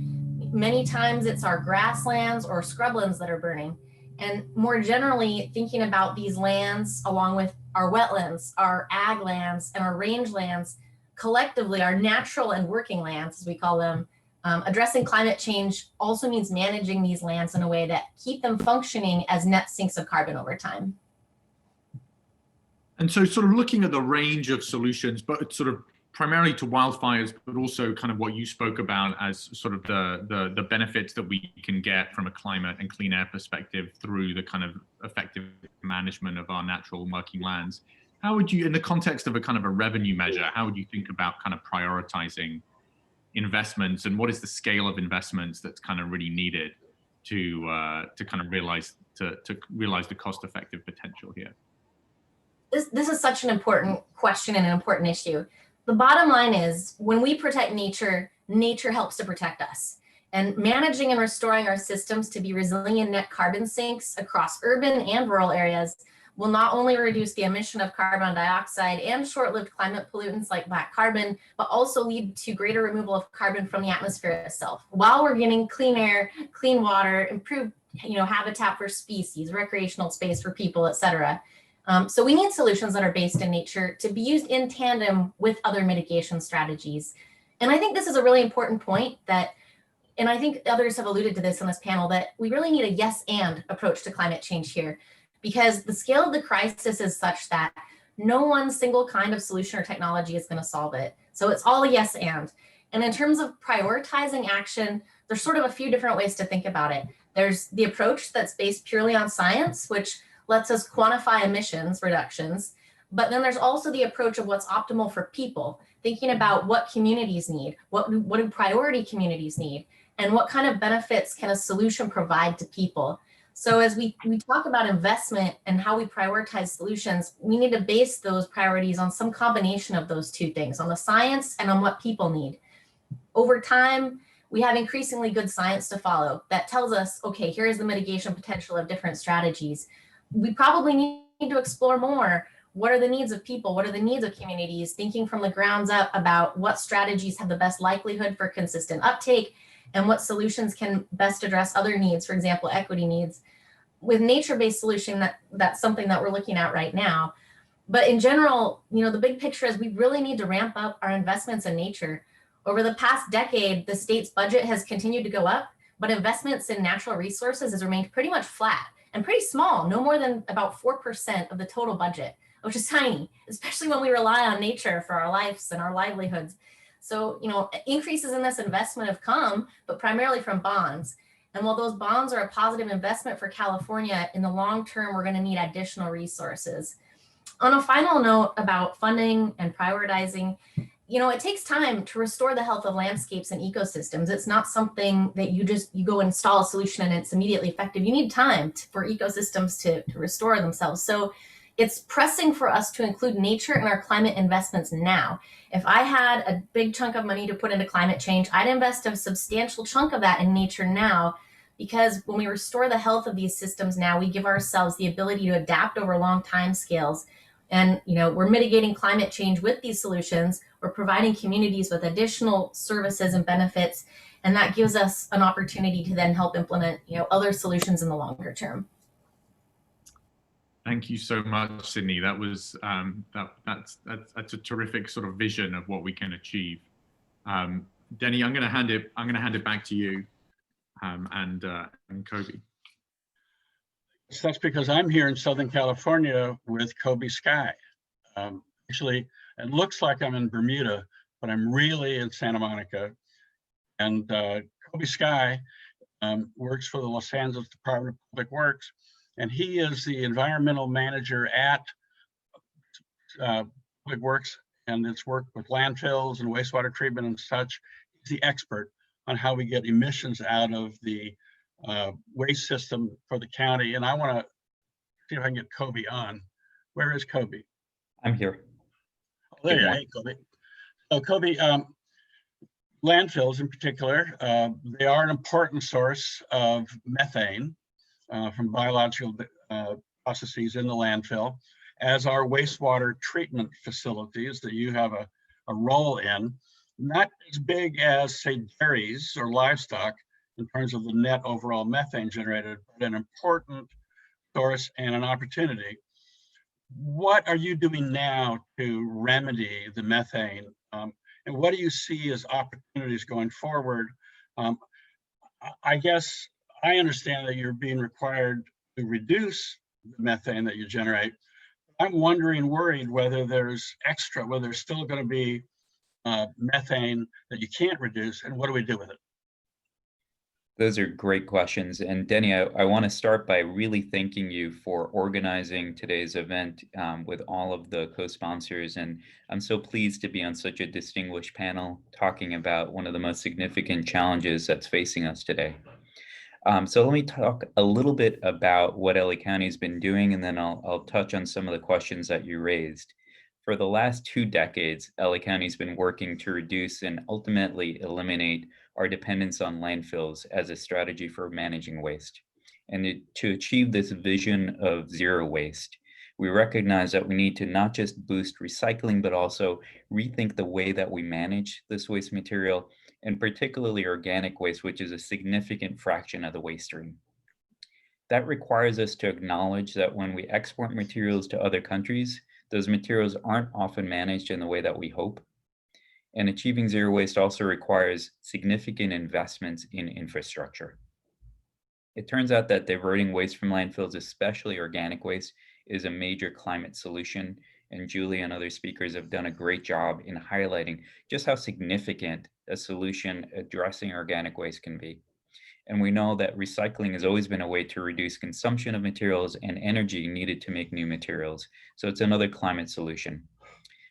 Many times it's our grasslands or scrublands that are burning. And more generally, thinking about these lands along with our wetlands, our ag lands, and our rangelands, collectively, our natural and working lands, as we call them, addressing climate change also means managing these lands in a way that keep them functioning as net sinks of carbon over time. And so sort of looking at the range of solutions, but sort of primarily to wildfires, but also kind of what you spoke about as sort of the benefits that we can get from a climate and clean air perspective through the kind of effective management of our natural working lands. How would you, in the context of a kind of a revenue measure, how would you think about kind of prioritizing investments, and what is the scale of investments that's kind of really needed to kind of realize the cost-effective potential here? This is such an important question and an important issue. The bottom line is, when we protect nature, nature helps to protect us. And managing and restoring our systems to be resilient net carbon sinks across urban and rural areas will not only reduce the emission of carbon dioxide and short-lived climate pollutants like black carbon, but also lead to greater removal of carbon from the atmosphere itself, while we're getting clean air, clean water, improved habitat for species, recreational space for people, et cetera. So we need solutions that are based in nature to be used in tandem with other mitigation strategies. And I think this is a really important point and I think others have alluded to this on this panel, that we really need a yes and approach to climate change here, because the scale of the crisis is such that no one single kind of solution or technology is going to solve it. So it's all a yes and. And in terms of prioritizing action, there's sort of a few different ways to think about it. There's the approach that's based purely on science, which lets us quantify emissions reductions. But then there's also the approach of what's optimal for people, thinking about what communities need, what do priority communities need, and what kind of benefits can a solution provide to people. So as we talk about investment and how we prioritize solutions, we need to base those priorities on some combination of those two things, on the science and on what people need. Over time, we have increasingly good science to follow that tells us, okay, here is the mitigation potential of different strategies. We probably need to explore more. What are the needs of people? What are the needs of communities? Thinking from the grounds up about what strategies have the best likelihood for consistent uptake and what solutions can best address other needs, for example, equity needs. With nature-based solution, that's something that we're looking at right now. But in general, the big picture is we really need to ramp up our investments in nature. Over the past decade, the state's budget has continued to go up, but investments in natural resources has remained pretty much flat and pretty small, no more than about 4% of the total budget, which is tiny, especially when we rely on nature for our lives and our livelihoods. So, increases in this investment have come, but primarily from bonds. And while those bonds are a positive investment for California, in the long term, we're going to need additional resources. On a final note about funding and prioritizing, it takes time to restore the health of landscapes and ecosystems. It's not something that you go install a solution and it's immediately effective. You need time for ecosystems to restore themselves. So it's pressing for us to include nature in our climate investments now. If I had a big chunk of money to put into climate change, I'd invest a substantial chunk of that in nature now, because when we restore the health of these systems now, we give ourselves the ability to adapt over long time scales. And we're mitigating climate change with these solutions. We're providing communities with additional services and benefits, and that gives us an opportunity to then help implement other solutions in the longer term. Thank you so much, Sydney. That was that's a terrific sort of vision of what we can achieve. Denny, I'm going to hand it back to you, and Kobe. So that's because I'm here in Southern California with Kobe Sky. Actually, it looks like I'm in Bermuda, but I'm really in Santa Monica. And Kobe Sky works for the Los Angeles Department of Public Works, and he is the environmental manager at Public Works, and it's worked with landfills and wastewater treatment and such. He's the expert on how we get emissions out of the waste system for the county. And I want to see if I can get Kobe on. Where is Kobe? I'm here. Oh, there you are. Hey, Kobe. So Kobe, landfills in particular, they are an important source of methane from biological processes in the landfill, as are wastewater treatment facilities that you have a role in. Not as big as, say, dairies or livestock in terms of the net overall methane generated, but an important source and an opportunity. What are you doing now to remedy the methane? And what do you see as opportunities going forward? I guess I understand that you're being required to reduce the methane that you generate. I'm worried whether there's whether there's still going to be methane that you can't reduce, and what do we do with it? Those are great questions. And Denny, I want to start by really thanking you for organizing today's event with all of the co-sponsors. And I'm so pleased to be on such a distinguished panel talking about one of the most significant challenges that's facing us today. So let me talk a little bit about what LA County has been doing, and then I'll touch on some of the questions that you raised. For the last 2 decades, LA County has been working to reduce and ultimately eliminate our dependence on landfills as a strategy for managing waste. And to achieve this vision of zero waste, we recognize that we need to not just boost recycling, but also rethink the way that we manage this waste material, and particularly organic waste, which is a significant fraction of the waste stream. That requires us to acknowledge that when we export materials to other countries, those materials aren't often managed in the way that we hope. And achieving zero waste also requires significant investments in infrastructure. It turns out that diverting waste from landfills, especially organic waste, is a major climate solution. And Julie and other speakers have done a great job in highlighting just how significant a solution addressing organic waste can be. And we know that recycling has always been a way to reduce consumption of materials and energy needed to make new materials. So it's another climate solution.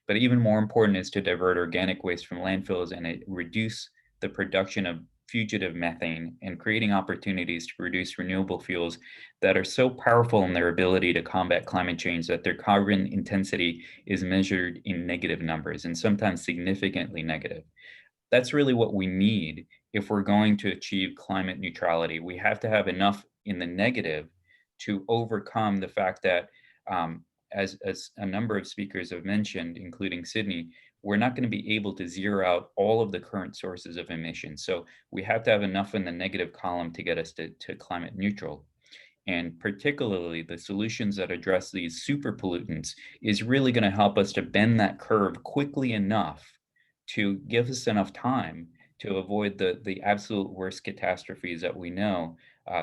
But even more important is to divert organic waste from landfills and reduce the production of fugitive methane, and creating opportunities to produce renewable fuels that are so powerful in their ability to combat climate change that their carbon intensity is measured in negative numbers, and sometimes significantly negative. That's really what we need if we're going to achieve climate neutrality. We have to have enough in the negative to overcome the fact that, as a number of speakers have mentioned, including Sydney, we're not going to be able to zero out all of the current sources of emissions. So we have to have enough in the negative column to get us to climate neutral. And particularly the solutions that address these super pollutants is really going to help us to bend that curve quickly enough to give us enough time to avoid the absolute worst catastrophes that we know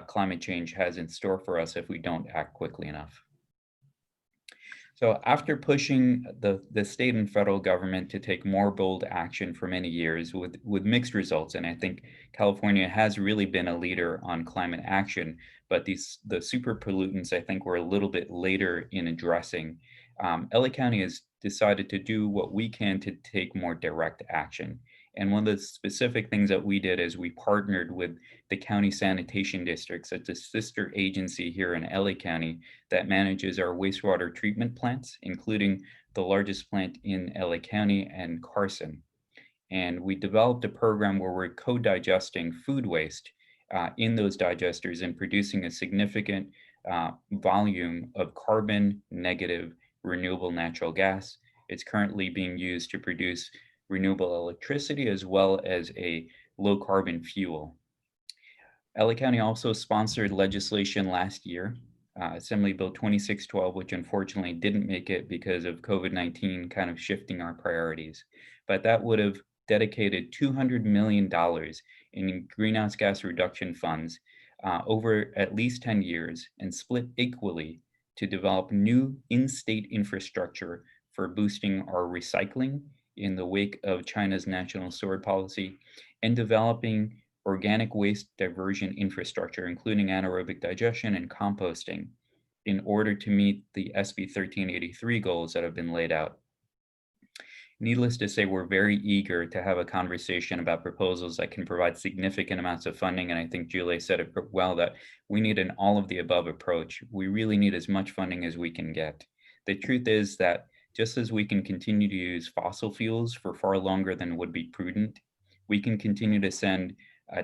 climate change has in store for us if we don't act quickly enough. So after pushing the state and federal government to take more bold action for many years with mixed results, and I think California has really been a leader on climate action, but the super pollutants I think we're a little bit later in addressing. LA County has decided to do what we can to take more direct action. And one of the specific things that we did is we partnered with the county sanitation districts. It's a sister agency here in LA County that manages our wastewater treatment plants, including the largest plant in LA County and Carson. And we developed a program where we're co-digesting food waste in those digesters and producing a significant volume of carbon negative renewable natural gas. It's currently being used to produce renewable electricity as well as a low carbon fuel. LA County also sponsored legislation last year, Assembly Bill 2612, which unfortunately didn't make it because of COVID-19 kind of shifting our priorities. But that would have dedicated $200 million in greenhouse gas reduction funds over at least 10 years and split equally to develop new in-state infrastructure for boosting our recycling in the wake of China's national sword policy and developing organic waste diversion infrastructure, including anaerobic digestion and composting, in order to meet the SB 1383 goals that have been laid out. Needless to say, we're very eager to have a conversation about proposals that can provide significant amounts of funding. And I think Julie said it well, that we need an all of the above approach. We really need as much funding as we can get. The truth is that just as we can continue to use fossil fuels for far longer than would be prudent, we can continue to send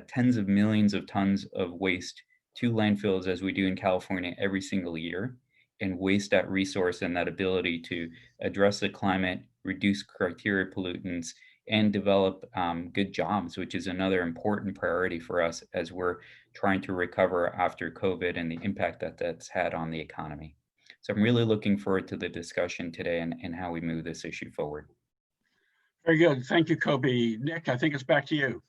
tens of millions of tons of waste to landfills as we do in California every single year, and waste that resource and that ability to address the climate, reduce criteria pollutants, and develop good jobs, which is another important priority for us as we're trying to recover after COVID and the impact that that's had on the economy. So I'm really looking forward to the discussion today and how we move this issue forward. Very good. Thank you, Kobe. Nick, I think it's back to you.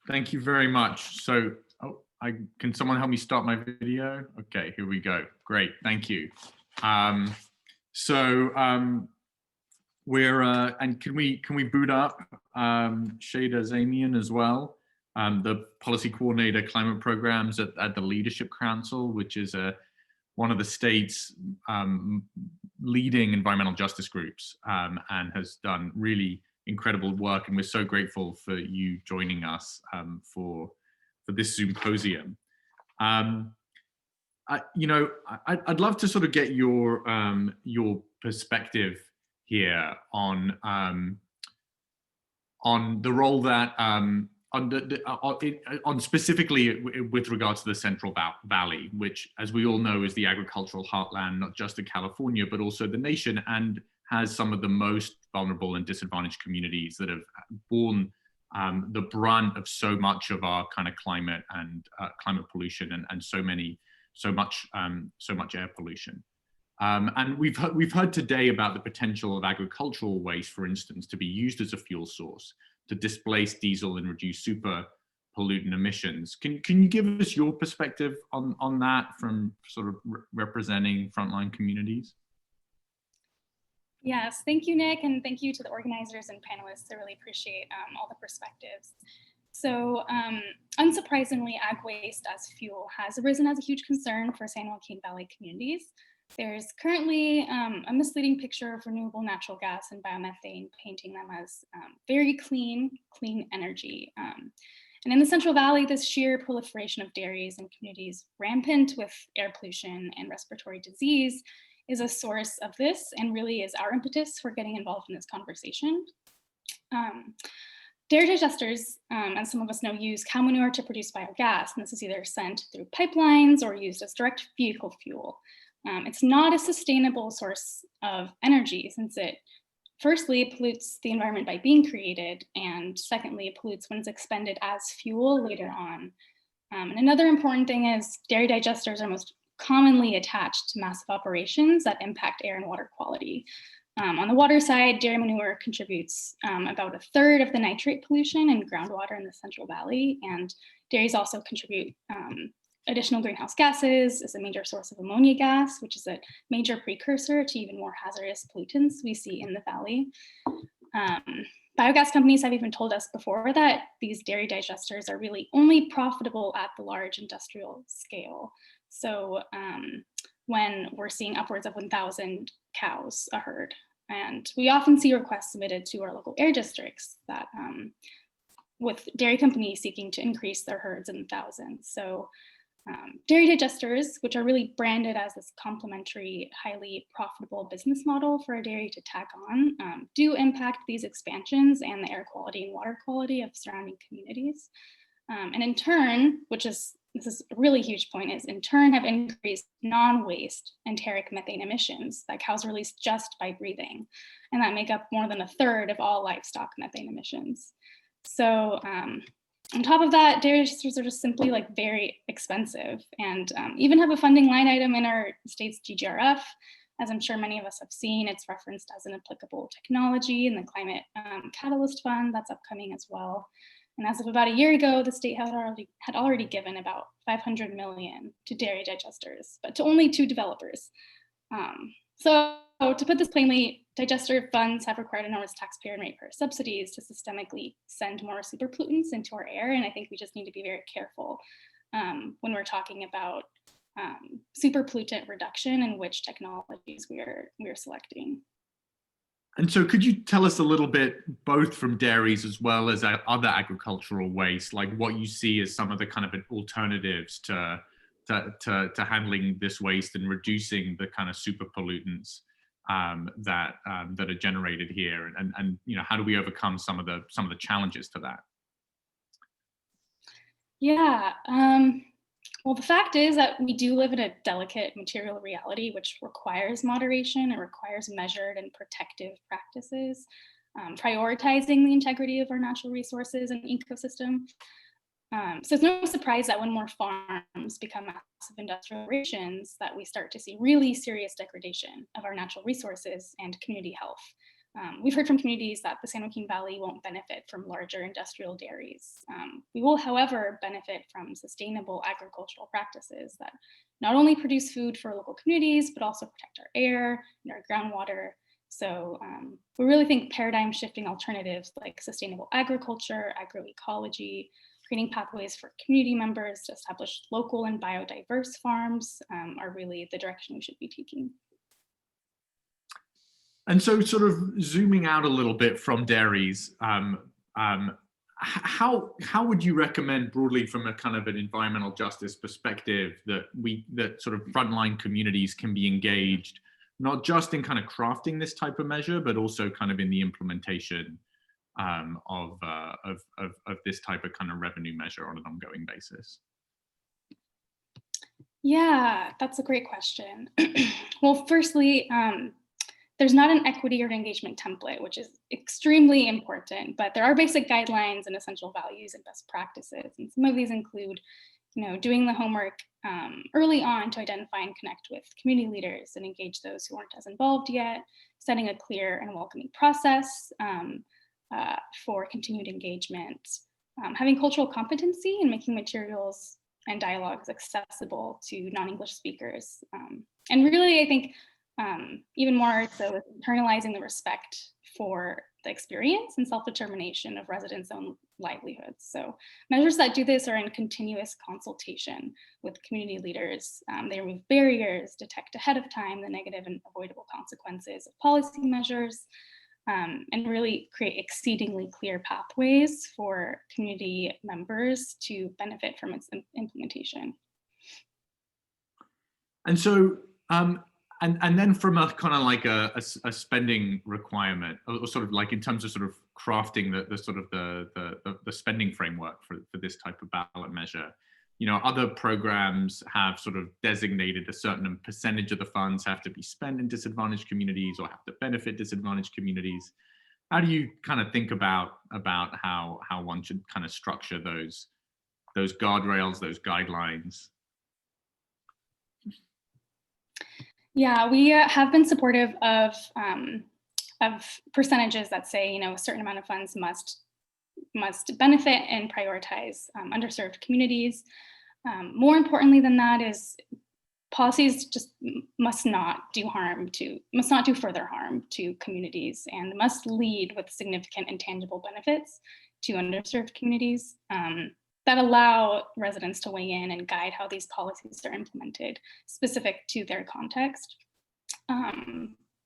Thank you very much. So, can someone help me start my video? Okay, here we go. Great, thank you. We're and can we boot up Shada Zamian as well, the policy coordinator climate programs at the Leadership Council, which is one of the state's leading environmental justice groups, and has done really incredible work, and we're so grateful for you joining us for this Zoomposium. I'd love to sort of get your perspective here on the role that on specifically with regards to the Central Valley, which, as we all know, is the agricultural heartland, not just of California, but also the nation, and has some of the most vulnerable and disadvantaged communities that have borne the brunt of so much of our kind of climate and climate pollution and so much air pollution. And we've heard today about the potential of agricultural waste, for instance, to be used as a fuel source to displace diesel and reduce super pollutant emissions. Can you give us your perspective on that from sort of representing frontline communities? Yes, thank you, Nick, and thank you to the organizers and panelists. I really appreciate all the perspectives. So unsurprisingly, ag waste as fuel has arisen as a huge concern for San Joaquin Valley communities. There's currently a misleading picture of renewable natural gas and biomethane, painting them as very clean energy. And in the Central Valley, this sheer proliferation of dairies and communities rampant with air pollution and respiratory disease is a source of this and really is our impetus for getting involved in this conversation. Dairy digesters, as some of us know, use cow manure to produce biogas, and this is either sent through pipelines or used as direct vehicle fuel. It's not a sustainable source of energy, since it firstly pollutes the environment by being created, and secondly, it pollutes when it's expended as fuel later on. And another important thing is dairy digesters are most commonly attached to massive operations that impact air and water quality. On the water side, dairy manure contributes about a third of the nitrate pollution in groundwater in the Central Valley, and dairies also contribute additional greenhouse gases, is a major source of ammonia gas, which is a major precursor to even more hazardous pollutants we see in the valley. Biogas companies have even told us before that these dairy digesters are really only profitable at the large industrial scale. So when we're seeing upwards of 1,000 cows a herd. And we often see requests submitted to our local air districts that with dairy companies seeking to increase their herds in thousands. So dairy digesters, which are really branded as this complementary, highly profitable business model for a dairy to tack on, do impact these expansions and the air quality and water quality of surrounding communities. And in turn, this is a really huge point, is in turn have increased non-waste enteric methane emissions that cows release just by breathing. And that make up more than a third of all livestock methane emissions. So on top of that, dairy digesters are just simply like very expensive, and even have a funding line item in our state's GGRF. As I'm sure many of us have seen, it's referenced as an applicable technology in the Climate Catalyst Fund that's upcoming as well. And as of about a year ago, the state had already given about $500 million to dairy digesters, but to only 2 developers. So to put this plainly, digester funds have required enormous taxpayer and ratepayer subsidies to systemically send more super pollutants into our air. And I think we just need to be very careful when we're talking about super pollutant reduction and which technologies we are selecting. And so could you tell us a little bit, both from dairies as well as other agricultural waste, like what you see as some of the kind of alternatives to handling this waste and reducing the kind of super pollutants that are generated here, and you know, how do we overcome some of the challenges to that? Yeah. Well, the fact is that we do live in a delicate material reality, which requires moderation. It requires measured and protective practices, prioritizing the integrity of our natural resources and ecosystem. So it's no surprise that when more farms become massive industrial operations, that we start to see really serious degradation of our natural resources and community health. We've heard from communities that the San Joaquin Valley won't benefit from larger industrial dairies. We will, however, benefit from sustainable agricultural practices that not only produce food for local communities, but also protect our air and our groundwater. So we really think paradigm shifting alternatives like sustainable agriculture, agroecology, creating pathways for community members to establish local and biodiverse farms are really the direction we should be taking. And so sort of zooming out a little bit from dairies, how would you recommend broadly from a kind of an environmental justice perspective that sort of frontline communities can be engaged, not just in kind of crafting this type of measure, but also kind of in the implementation of this type of kind of revenue measure on an ongoing basis? Yeah, that's a great question. Well, firstly, there's not an equity or engagement template, which is extremely important, but there are basic guidelines and essential values and best practices. And some of these include, doing the homework early on to identify and connect with community leaders and engage those who aren't as involved yet, setting a clear and welcoming process for continued engagement, having cultural competency and making materials and dialogues accessible to non-English speakers. And really, I think, even more so with internalizing the respect for the experience and self-determination of residents' own livelihoods. So measures that do this are in continuous consultation with community leaders. They remove barriers, detect ahead of time the negative and avoidable consequences of policy measures, and really create exceedingly clear pathways for community members to benefit from its implementation. And so, And then from a kind of like a spending requirement, or sort of like in terms of sort of crafting the spending framework for this type of ballot measure, you know, other programs have sort of designated a certain percentage of the funds have to be spent in disadvantaged communities or have to benefit disadvantaged communities. How do you kind of think about how one should kind of structure those guardrails, those guidelines? Yeah, we have been supportive of percentages that say, you know, a certain amount of funds must benefit and prioritize underserved communities. More importantly than that is policies just must not do further harm to communities, and must lead with significant and tangible benefits to underserved communities that allow residents to weigh in and guide how these policies are implemented specific to their context.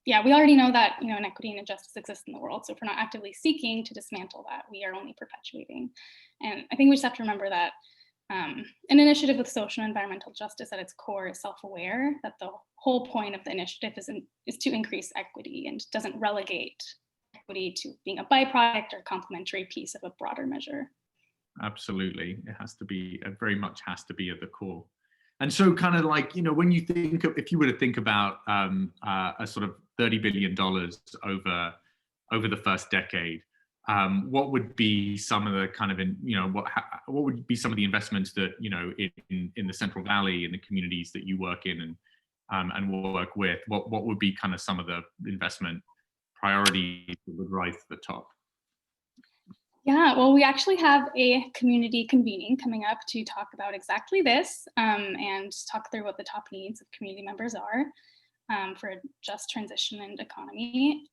Yeah, we already know that, you know, inequity and injustice exist in the world. So if we're not actively seeking to dismantle that, we are only perpetuating. And I think we just have to remember that an initiative with social and environmental justice at its core is self-aware, that the whole point of the initiative is to increase equity and doesn't relegate equity to being a byproduct or complementary piece of a broader measure. Absolutely, it very much has to be at the core. And so kind of like, you know, when you think of, if you were to think about a sort of $30 billion over the first decade, what would be some of the kind of, you know, what would be some of the investments that, you know, in the Central Valley, in the communities that you work in and work with, what would be kind of some of the investment priorities that would rise to the top? Yeah, well, we actually have a community convening coming up to talk about exactly this and talk through what the top needs of community members are for a just transition and economy.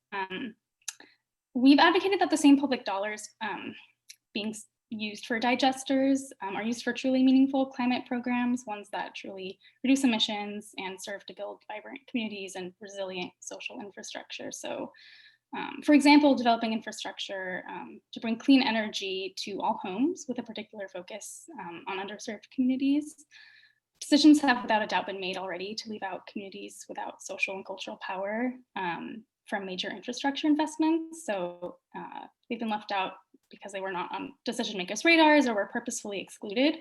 We've advocated that the same public dollars being used for digesters are used for truly meaningful climate programs, ones that truly reduce emissions and serve to build vibrant communities and resilient social infrastructure. So, for example, developing infrastructure to bring clean energy to all homes with a particular focus on underserved communities. Decisions have without a doubt been made already to leave out communities without social and cultural power from major infrastructure investments. So they've been left out because they were not on decision makers' radars or were purposefully excluded.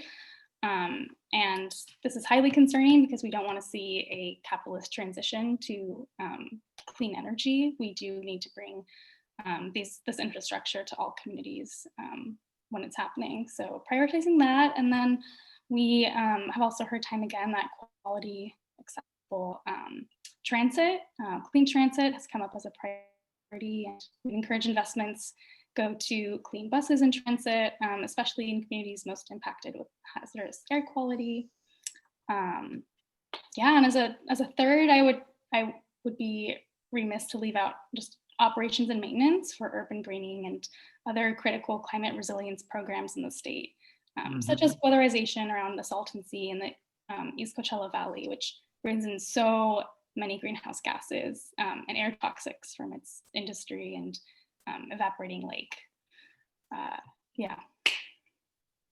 And this is highly concerning because we don't want to see a capitalist transition to clean energy. We do need to bring this infrastructure to all communities when it's happening. So prioritizing that. And then we have also heard time again that quality, accessible transit, clean transit has come up as a priority, and we encourage investments go to clean buses and transit, especially in communities most impacted with hazardous air quality. Yeah, and as a third, I would be remiss to leave out just operations and maintenance for urban greening and other critical climate resilience programs in the state, such as weatherization around the Salton Sea and the East Coachella Valley, which brings in so many greenhouse gases and air toxics from its industry and evaporating lake. Yeah.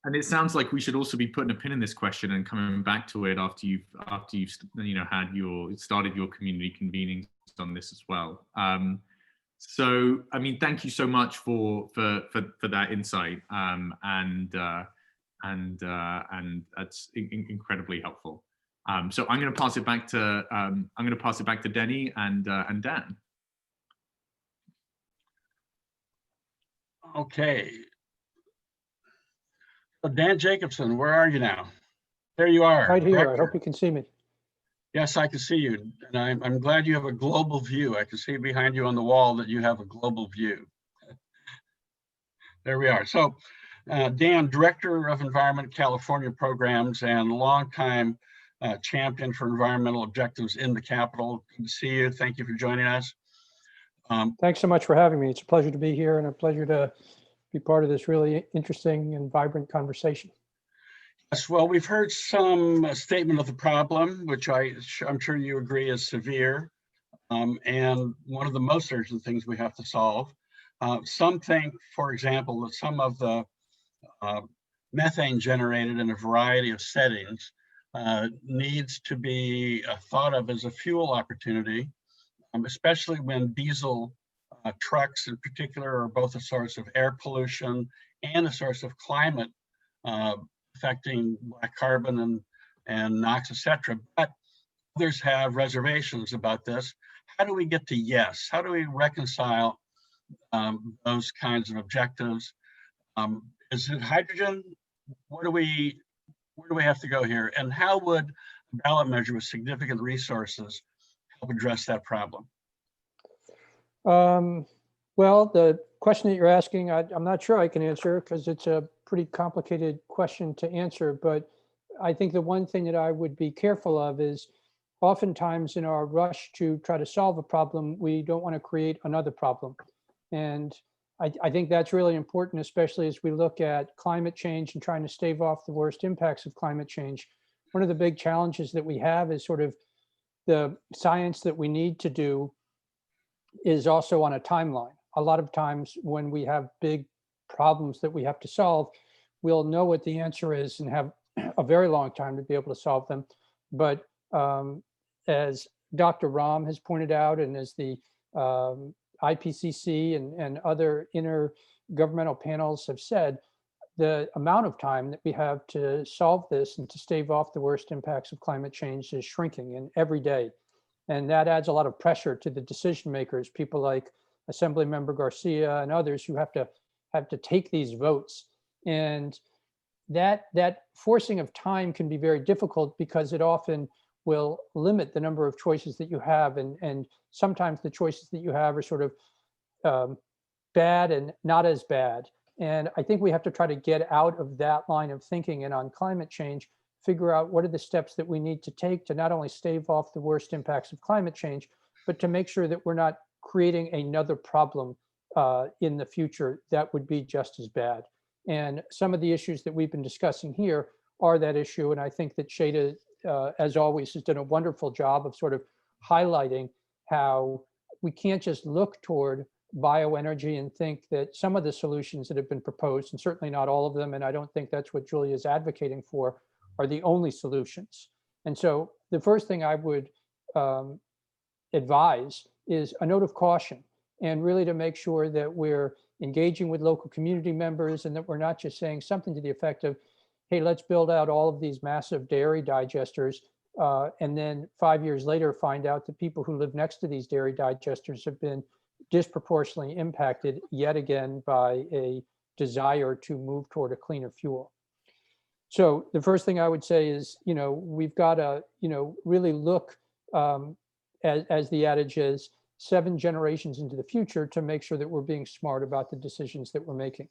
And it sounds like we should also be putting a pin in this question and coming back to it after you've you know started your community convenings on this as well. So I mean, thank you so much for that insight, and that's incredibly helpful. So I'm going to pass it back to Denny and Dan. Okay. So Dan Jacobson, where are you now? There you are. Right here. Director. I hope you can see me. Yes, I can see you. And I'm glad you have a global view. I can see behind you on the wall that you have a global view. There we are. So Dan, Director of Environment California Programs and longtime champion for environmental objectives in the Capitol. Good to see you. Thank you for joining us. Thanks so much for having me. It's a pleasure to be here and a pleasure to be part of this really interesting and vibrant conversation. Yes, well, we've heard some statement of the problem, which I'm sure you agree is severe, and one of the most urgent things we have to solve. Some think, for example, that some of the methane generated in a variety of settings needs to be thought of as a fuel opportunity, especially when diesel trucks in particular are both a source of air pollution and a source of climate affecting black carbon and NOx, etc. But others have reservations about this. How do we get to yes? How do we reconcile those kinds of objectives? Is it hydrogen? Where do we have to go here? And how would a ballot measure with significant resources help address that problem? Well, the question that you're asking, I'm not sure I can answer because it's a pretty complicated question to answer. But I think the one thing that I would be careful of is oftentimes in our rush to try to solve a problem, we don't want to create another problem. And I think that's really important, especially as we look at climate change and trying to stave off the worst impacts of climate change. One of the big challenges that we have is sort of the science that we need to do is also on a timeline. A lot of times when we have big problems that we have to solve, we'll know what the answer is and have a very long time to be able to solve them. But as Dr. Ram has pointed out, and as the IPCC and other intergovernmental panels have said, the amount of time that we have to solve this and to stave off the worst impacts of climate change is shrinking and every day. And that adds a lot of pressure to the decision makers, people like Assemblymember Garcia and others who have to take these votes. And that forcing of time can be very difficult because it often will limit the number of choices that you have. And sometimes the choices that you have are sort of bad and not as bad. And I think we have to try to get out of that line of thinking, and on climate change, figure out what are the steps that we need to take to not only stave off the worst impacts of climate change, but to make sure that we're not creating another problem in the future that would be just as bad. And some of the issues that we've been discussing here are that issue. And I think that Shada, as always, has done a wonderful job of sort of highlighting how we can't just look toward bioenergy and think that some of the solutions that have been proposed, and certainly not all of them, and I don't think that's what Julia is advocating for, are the only solutions. And so the first thing I would advise is a note of caution, and really to make sure that we're engaging with local community members and that we're not just saying something to the effect of, hey, let's build out all of these massive dairy digesters, and then 5 years later find out that people who live next to these dairy digesters have been disproportionately impacted yet again by a desire to move toward a cleaner fuel. So the first thing I would say is, we've got to, really look, as the adage is, 7 generations into the future to make sure that we're being smart about the decisions that we're making.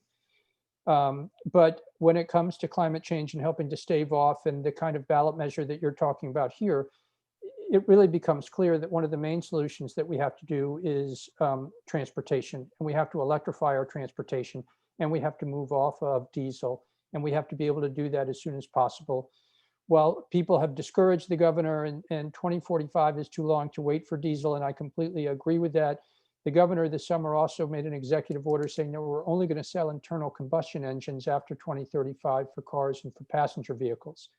But when it comes to climate change and helping to stave off and the kind of ballot measure that you're talking about here, it really becomes clear that one of the main solutions that we have to do is transportation, and we have to electrify our transportation, and we have to move off of diesel, and we have to be able to do that as soon as possible. Well, people have discouraged the governor, and 2045 is too long to wait for diesel, and I completely agree with that. The governor this summer also made an executive order saying that we're only going to sell internal combustion engines after 2035 for cars and for passenger vehicles.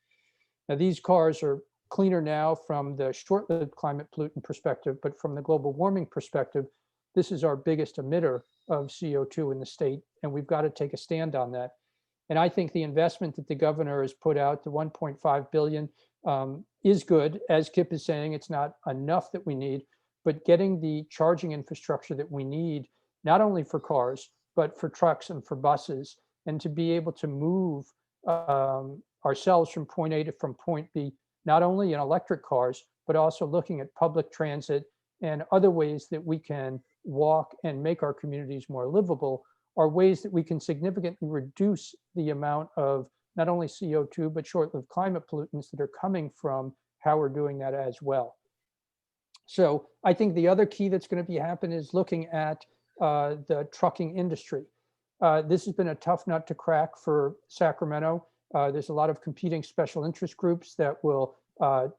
Now, these cars are cleaner now from the short-lived climate pollutant perspective, but from the global warming perspective, this is our biggest emitter of CO2 in the state, and we've got to take a stand on that. And I think the investment that the governor has put out, the 1.5 billion, is good. As Kip is saying, it's not enough that we need, but getting the charging infrastructure that we need, not only for cars, but for trucks and for buses, and to be able to move ourselves from point A to from point B, not only in electric cars, but also looking at public transit and other ways that we can walk and make our communities more livable, are ways that we can significantly reduce the amount of not only CO2, but short-lived climate pollutants that are coming from how we're doing that as well. So I think the other key that's going to be happening is looking at the trucking industry. This has been a tough nut to crack for Sacramento. There's a lot of competing special interest groups that will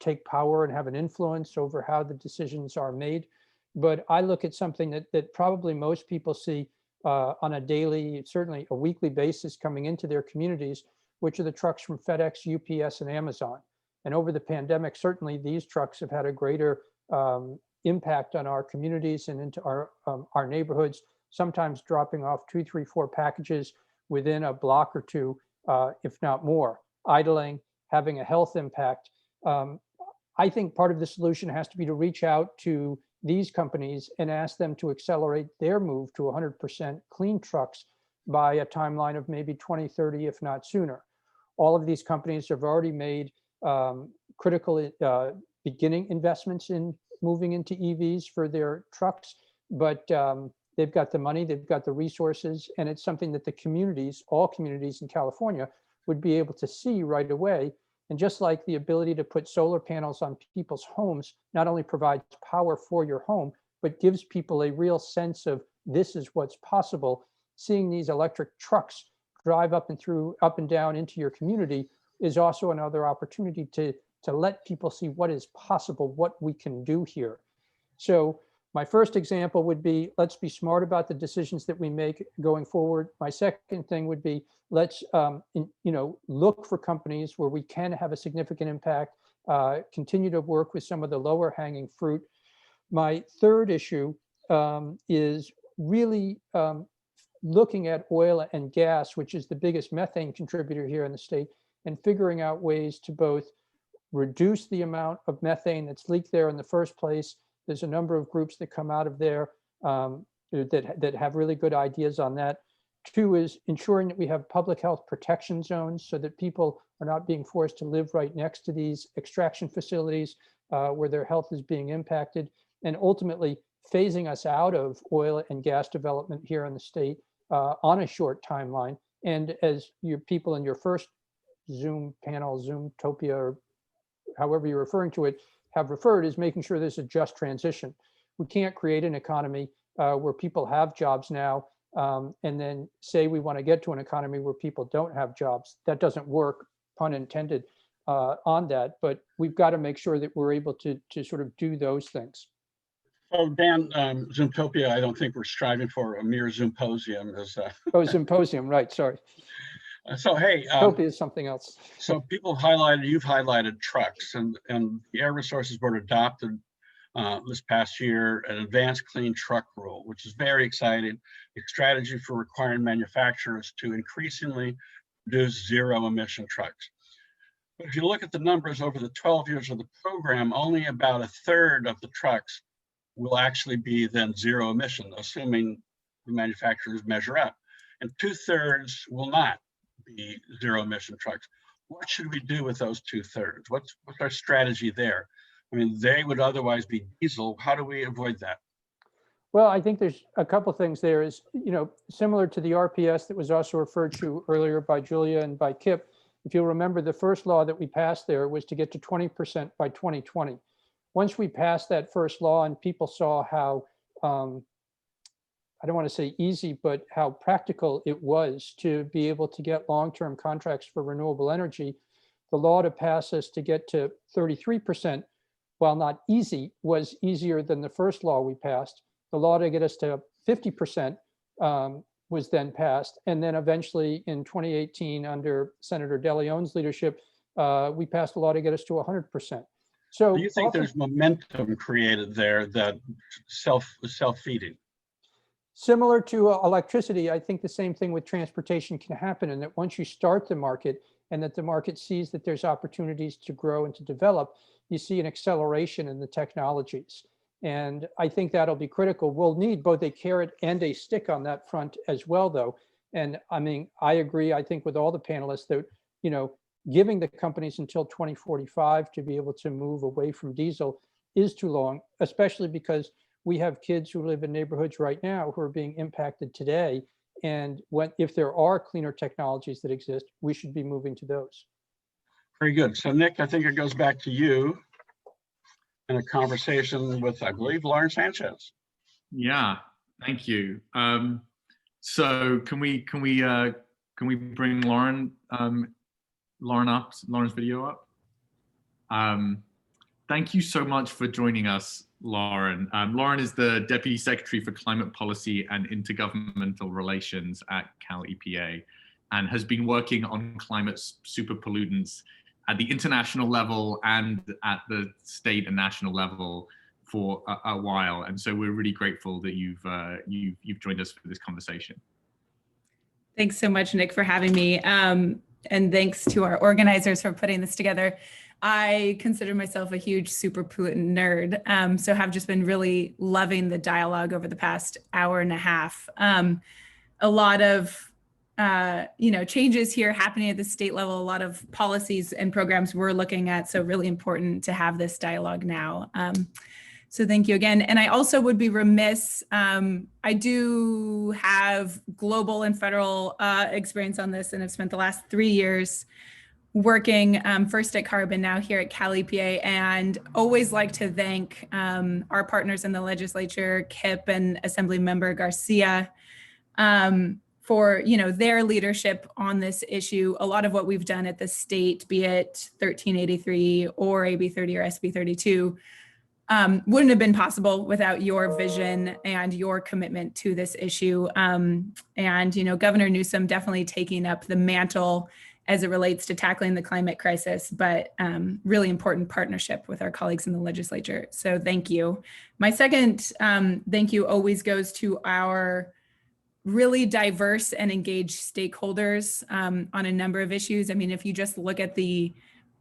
take power and have an influence over how the decisions are made. But I look at something that probably most people see on a daily, certainly a weekly basis coming into their communities, which are the trucks from FedEx, UPS, and Amazon. And over the pandemic, certainly these trucks have had a greater impact on our communities and into our neighborhoods, sometimes dropping off 2, 3, 4 packages within a block or two, if not more, idling, having a health impact. I think part of the solution has to be to reach out to these companies and ask them to accelerate their move to 100% clean trucks by a timeline of maybe 2030, if not sooner. All of these companies have already made critical beginning investments in moving into EVs for their trucks, but they've got the money, they've got the resources, and it's something that the communities, all communities in California, would be able to see right away. And just like the ability to put solar panels on people's homes not only provides power for your home, but gives people a real sense of this is what's possible, seeing these electric trucks drive up and down into your community is also another opportunity to let people see what is possible, what we can do here. So my first example would be, let's be smart about the decisions that we make going forward. My second thing would be, let's look for companies where we can have a significant impact, continue to work with some of the lower hanging fruit. My third issue is really looking at oil and gas, which is the biggest methane contributor here in the state, and figuring out ways to both reduce the amount of methane that's leaked there in the first place. There's a number of groups that come out of there that have really good ideas on that. 2 is ensuring that we have public health protection zones so that people are not being forced to live right next to these extraction facilities where their health is being impacted, and ultimately phasing us out of oil and gas development here in the state on a short timeline. And as your people in your first Zoom panel, Zoomtopia, or however you're referring to it, have referred, is making sure there's a just transition. We can't create an economy where people have jobs now and then say we want to get to an economy where people don't have jobs. That doesn't work, pun intended, on that. But we've got to make sure that we're able to sort of do those things. So Dan, Zoomtopia, I don't think we're striving for a mere Zoomposium. Oh, Zoomposium, right, sorry. So, hey. Zoomtopia is something else. So you've highlighted trucks, and the Air Resources Board adopted this past year an advanced clean truck rule, which is very exciting. A strategy for requiring manufacturers to increasingly produce zero emission trucks. But if you look at the numbers over the 12 years of the program, only about 1/3 of the trucks will actually be then zero emission, assuming the manufacturers measure up, and 2/3 will not be zero emission trucks. What should we do with those 2/3? What's our strategy there? I mean, they would otherwise be diesel. How do we avoid that? Well, I think there's a couple things there. Is, similar to the RPS that was also referred to earlier by Julia and by Kip. If you'll remember, the first law that we passed there was to get to 20% by 2020. Once we passed that first law and people saw how, I don't want to say easy, but how practical it was to be able to get long-term contracts for renewable energy, the law to pass us to get to 33%, while not easy, was easier than the first law we passed. The law to get us to 50% was then passed. And then eventually in 2018, under Senator De Leon's leadership, we passed a law to get us to 100%. So do you think there's momentum created there that self-feeding? Similar to electricity, I think the same thing with transportation can happen, and that once you start the market and that the market sees that there's opportunities to grow and to develop, you see an acceleration in the technologies. And I think that'll be critical. We'll need both a carrot and a stick on that front as well, though. And I mean, I agree, I think, with all the panelists that, giving the companies until 2045 to be able to move away from diesel is too long, especially because we have kids who live in neighborhoods right now who are being impacted today. And if there are cleaner technologies that exist, we should be moving to those. Very good. So Nick, I think it goes back to you in a conversation with, I believe, Lauren Sanchez. Yeah, thank you. So can we bring Lauren up, Lauren's video up? Thank you so much for joining us, Lauren. Lauren is the Deputy Secretary for Climate Policy and Intergovernmental Relations at Cal EPA and has been working on climate super pollutants at the international level and at the state and national level for a while. And so we're really grateful that you've joined us for this conversation. Thanks so much, Nick, for having me. And thanks to our organizers for putting this together. I consider myself a huge super pollutant nerd, so have just been really loving the dialogue over the past hour and a half. A lot of changes here happening at the state level, a lot of policies and programs we're looking at, so really important to have this dialogue now. So thank you again. And I also would be remiss, I do have global and federal experience on this and have spent the last 3 years working first at Carbon, now here at Cal EPA, and always like to thank our partners in the legislature, Kip and Assemblymember Garcia, for their leadership on this issue. A lot of what we've done at the state, be it 1383 or AB 30 or SB 32, wouldn't have been possible without your vision and your commitment to this issue. And Governor Newsom definitely taking up the mantle as it relates to tackling the climate crisis, but really important partnership with our colleagues in the legislature. So thank you. My second thank you always goes to our really diverse and engaged stakeholders on a number of issues. I mean, if you just look at the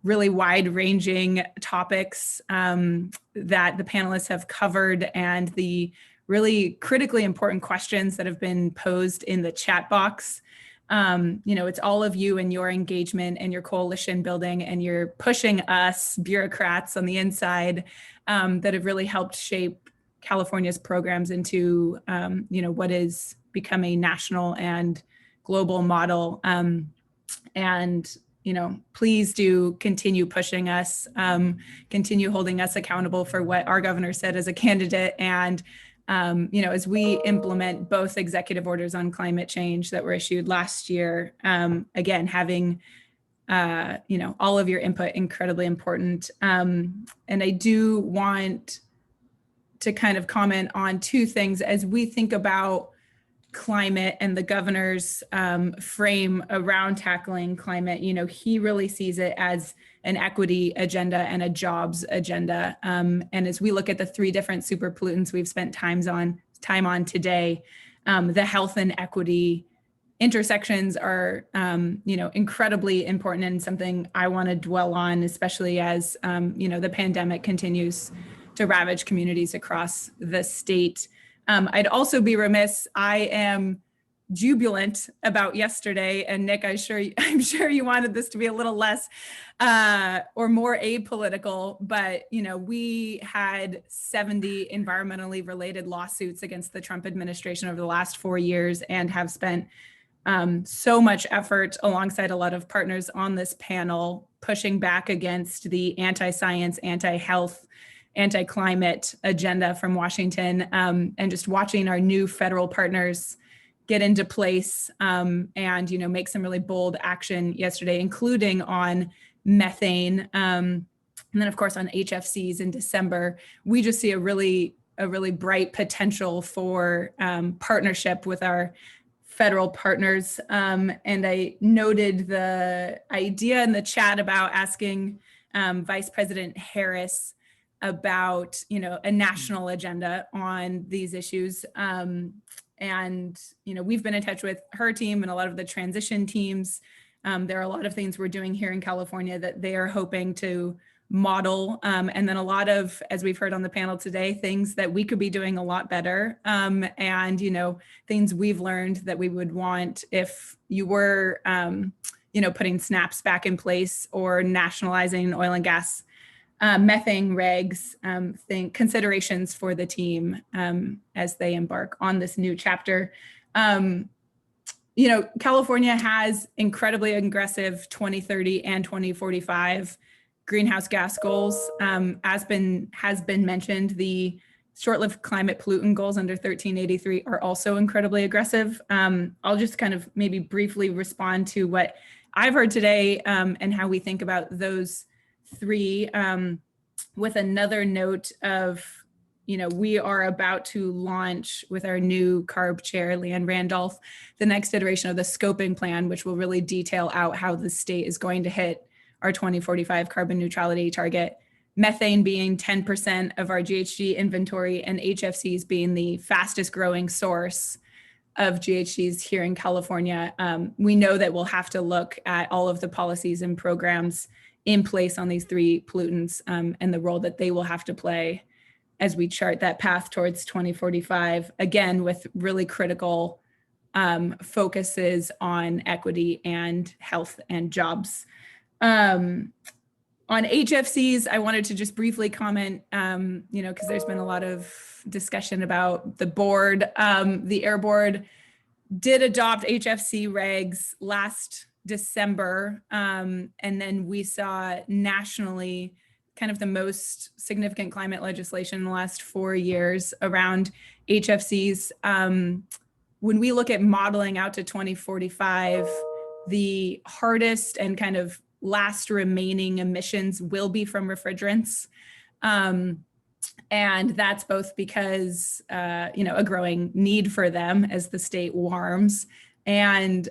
really wide-ranging topics that the panelists have covered and the really critically important questions that have been posed in the chat box, it's all of you and your engagement and your coalition building, and you're pushing us bureaucrats on the inside that have really helped shape California's programs into, what is become a national and global model. Please do continue pushing us, continue holding us accountable for what our governor said as a candidate. And, as we implement both executive orders on climate change that were issued last year, again, having, all of your input incredibly important. And I do want to kind of comment on two things as we think about climate and the governor's frame around tackling climate. He really sees it as an equity agenda and a jobs agenda. And as we look at the 3 different super pollutants we've spent time on today, the health and equity intersections are, incredibly important and something I want to dwell on, especially as, the pandemic continues to ravage communities across the state. I'd also be remiss, I am jubilant about yesterday, and Nick, I'm sure you wanted this to be a little less or more apolitical, but we had 70 environmentally related lawsuits against the Trump administration over the last 4 years and have spent so much effort alongside a lot of partners on this panel pushing back against the anti-science, anti-health, anti-climate agenda from Washington, and just watching our new federal partners get into place and make some really bold action yesterday, including on methane, and then of course on HFCs in December. We just see a really bright potential for partnership with our federal partners. And I noted the idea in the chat about asking Vice President Harris about, a national agenda on these issues. And, we've been in touch with her team and a lot of the transition teams. There are a lot of things we're doing here in California that they are hoping to model. And then a lot of, as we've heard on the panel today, things that we could be doing a lot better. And, things we've learned that we would want if you were, putting SNAPs back in place or nationalizing oil and gas methane regs, considerations for the team as they embark on this new chapter. California has incredibly aggressive 2030 and 2045 greenhouse gas goals. Has been mentioned, the short-lived climate pollutant goals under 1383 are also incredibly aggressive. I'll just kind of maybe briefly respond to what I've heard today and how we think about those 3 with another note of, we are about to launch with our new CARB chair, Leanne Randolph, the next iteration of the scoping plan, which will really detail out how the state is going to hit our 2045 carbon neutrality target. Methane being 10% of our GHG inventory, and HFCs being the fastest growing source of GHGs here in California. We know that we'll have to look at all of the policies and programs in place on these three pollutants and the role that they will have to play as we chart that path towards 2045, again, with really critical focuses on equity and health and jobs. On HFCs, I wanted to just briefly comment, because there's been a lot of discussion about the board. The Air Board did adopt HFC regs last December, and then we saw nationally kind of the most significant climate legislation in the last 4 years around HFCs. When we look at modeling out to 2045, the hardest and kind of last remaining emissions will be from refrigerants. And that's both because, a growing need for them as the state warms, and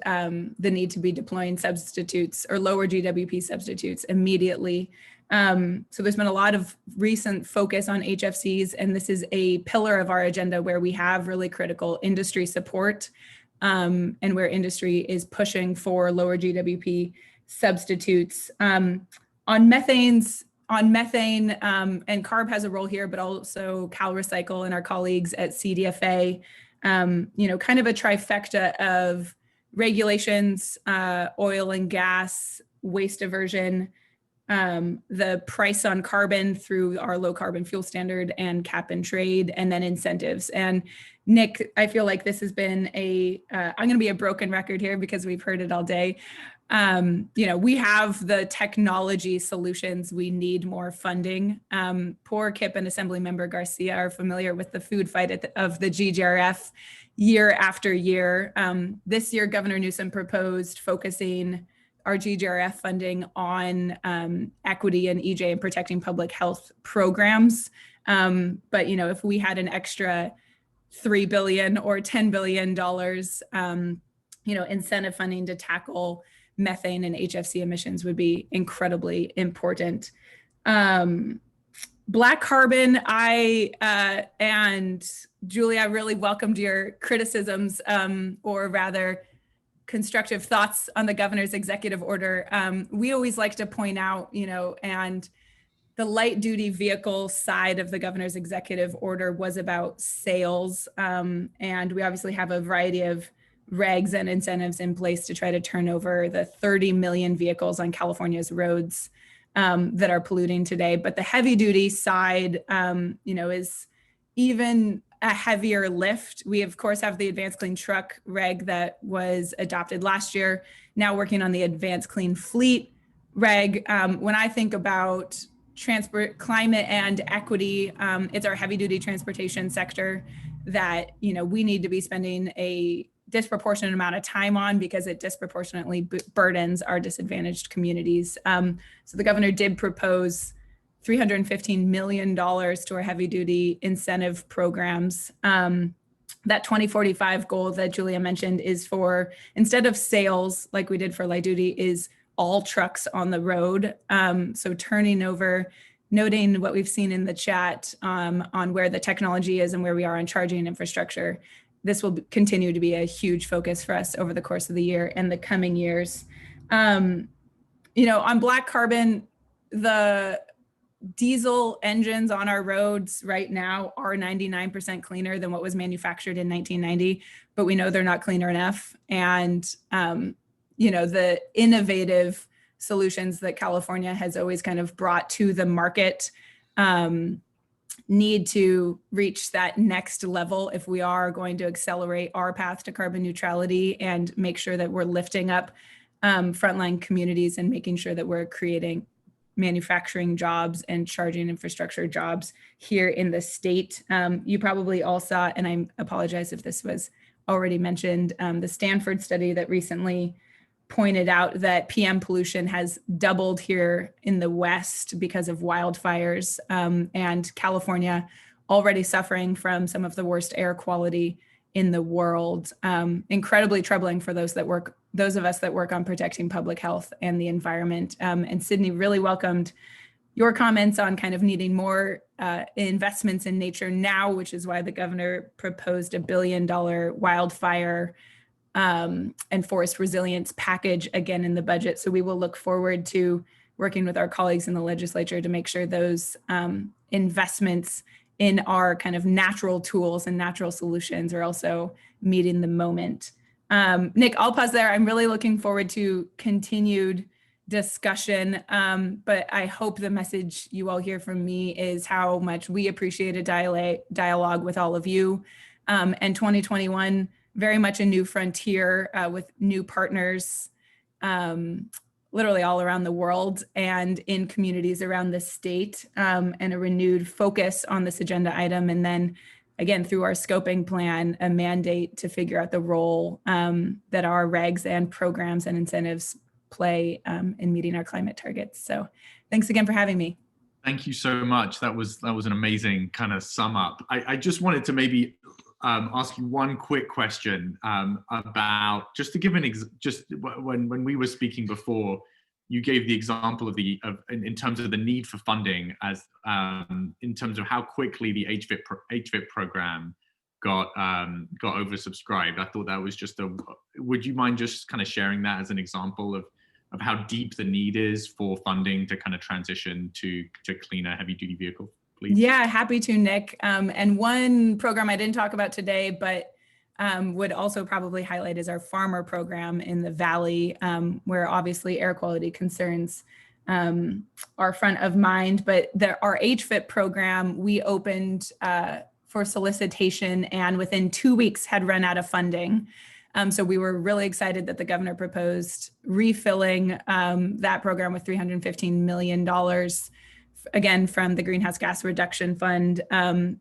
the need to be deploying substitutes or lower GWP substitutes immediately. So there's been a lot of recent focus on HFCs, and this is a pillar of our agenda where we have really critical industry support, and where industry is pushing for lower GWP substitutes. On methane, and CARB has a role here, but also CalRecycle and our colleagues at CDFA, kind of a trifecta of regulations, oil and gas, waste diversion, the price on carbon through our low carbon fuel standard and cap and trade, and then incentives. And Nick, I feel like this has been I'm going to be a broken record here because we've heard it all day. We have the technology solutions. We need more funding. Poor Kip and Assemblymember Garcia are familiar with the food fight of the GGRF year after year. This year, Governor Newsom proposed focusing our GGRF funding on equity and EJ and protecting public health programs. But if we had an extra $3 billion or $10 billion, incentive funding to tackle methane and HFC emissions would be incredibly important. Black carbon, and Julie, I really welcomed your criticisms, or rather constructive thoughts on the governor's executive order. We always like to point out, and the light duty vehicle side of the governor's executive order was about sales. And we obviously have a variety of regs and incentives in place to try to turn over the 30 million vehicles on California's roads that are polluting today. But the heavy duty side, is even a heavier lift. We of course have the Advanced Clean Truck reg that was adopted last year, now working on the Advanced Clean Fleet reg. When I think about climate and equity, it's our heavy duty transportation sector that, we need to be spending a disproportionate amount of time on because it disproportionately burdens our disadvantaged communities. So the governor did propose $315 million to our heavy duty incentive programs. That 2045 goal that Julia mentioned is for, instead of sales like we did for light duty, is all trucks on the road. So turning over, noting what we've seen in the chat on where the technology is and where we are on charging infrastructure. This will continue to be a huge focus for us over the course of the year and the coming years. On black carbon, the diesel engines on our roads right now are 99% cleaner than what was manufactured in 1990, but we know they're not cleaner enough. And, the innovative solutions that California has always kind of brought to the market need to reach that next level if we are going to accelerate our path to carbon neutrality and make sure that we're lifting up frontline communities and making sure that we're creating manufacturing jobs and charging infrastructure jobs here in the state. You probably all saw, and I apologize if this was already mentioned, the Stanford study that recently pointed out that PM pollution has doubled here in the West because of wildfires, and California already suffering from some of the worst air quality in the world. Incredibly troubling for those of us that work on protecting public health and the environment. And Sydney really welcomed your comments on kind of needing more investments in nature now, which is why the governor proposed $1 billion wildfire and forest resilience package again in the budget. So we will look forward to working with our colleagues in the legislature to make sure those investments in our kind of natural tools and natural solutions are also meeting the moment. Nick, I'll pause there. I'm really looking forward to continued discussion, but I hope the message you all hear from me is how much we appreciate a dialogue with all of you. And 2021, very much a new frontier with new partners, literally all around the world and in communities around the state, and a renewed focus on this agenda item. And then again, through our scoping plan, a mandate to figure out the role that our regs and programs and incentives play in meeting our climate targets. So thanks again for having me. Thank you so much. That was an amazing kind of sum up. I just wanted to maybe ask you one quick question about, just to give when we were speaking before, you gave the example of in terms of the need for funding as in terms of how quickly the HVIP program got oversubscribed. I thought that was just would you mind just kind of sharing that as an example of how deep the need is for funding to kind of transition to cleaner heavy duty vehicles, please? Yeah, happy to, Nick. And one program I didn't talk about today, but would also probably highlight is our farmer program in the Valley, where obviously air quality concerns are front of mind. But our HFIP program, we opened for solicitation and within 2 weeks had run out of funding. So we were really excited that the governor proposed refilling that program with $315 million, again, from the Greenhouse Gas Reduction Fund.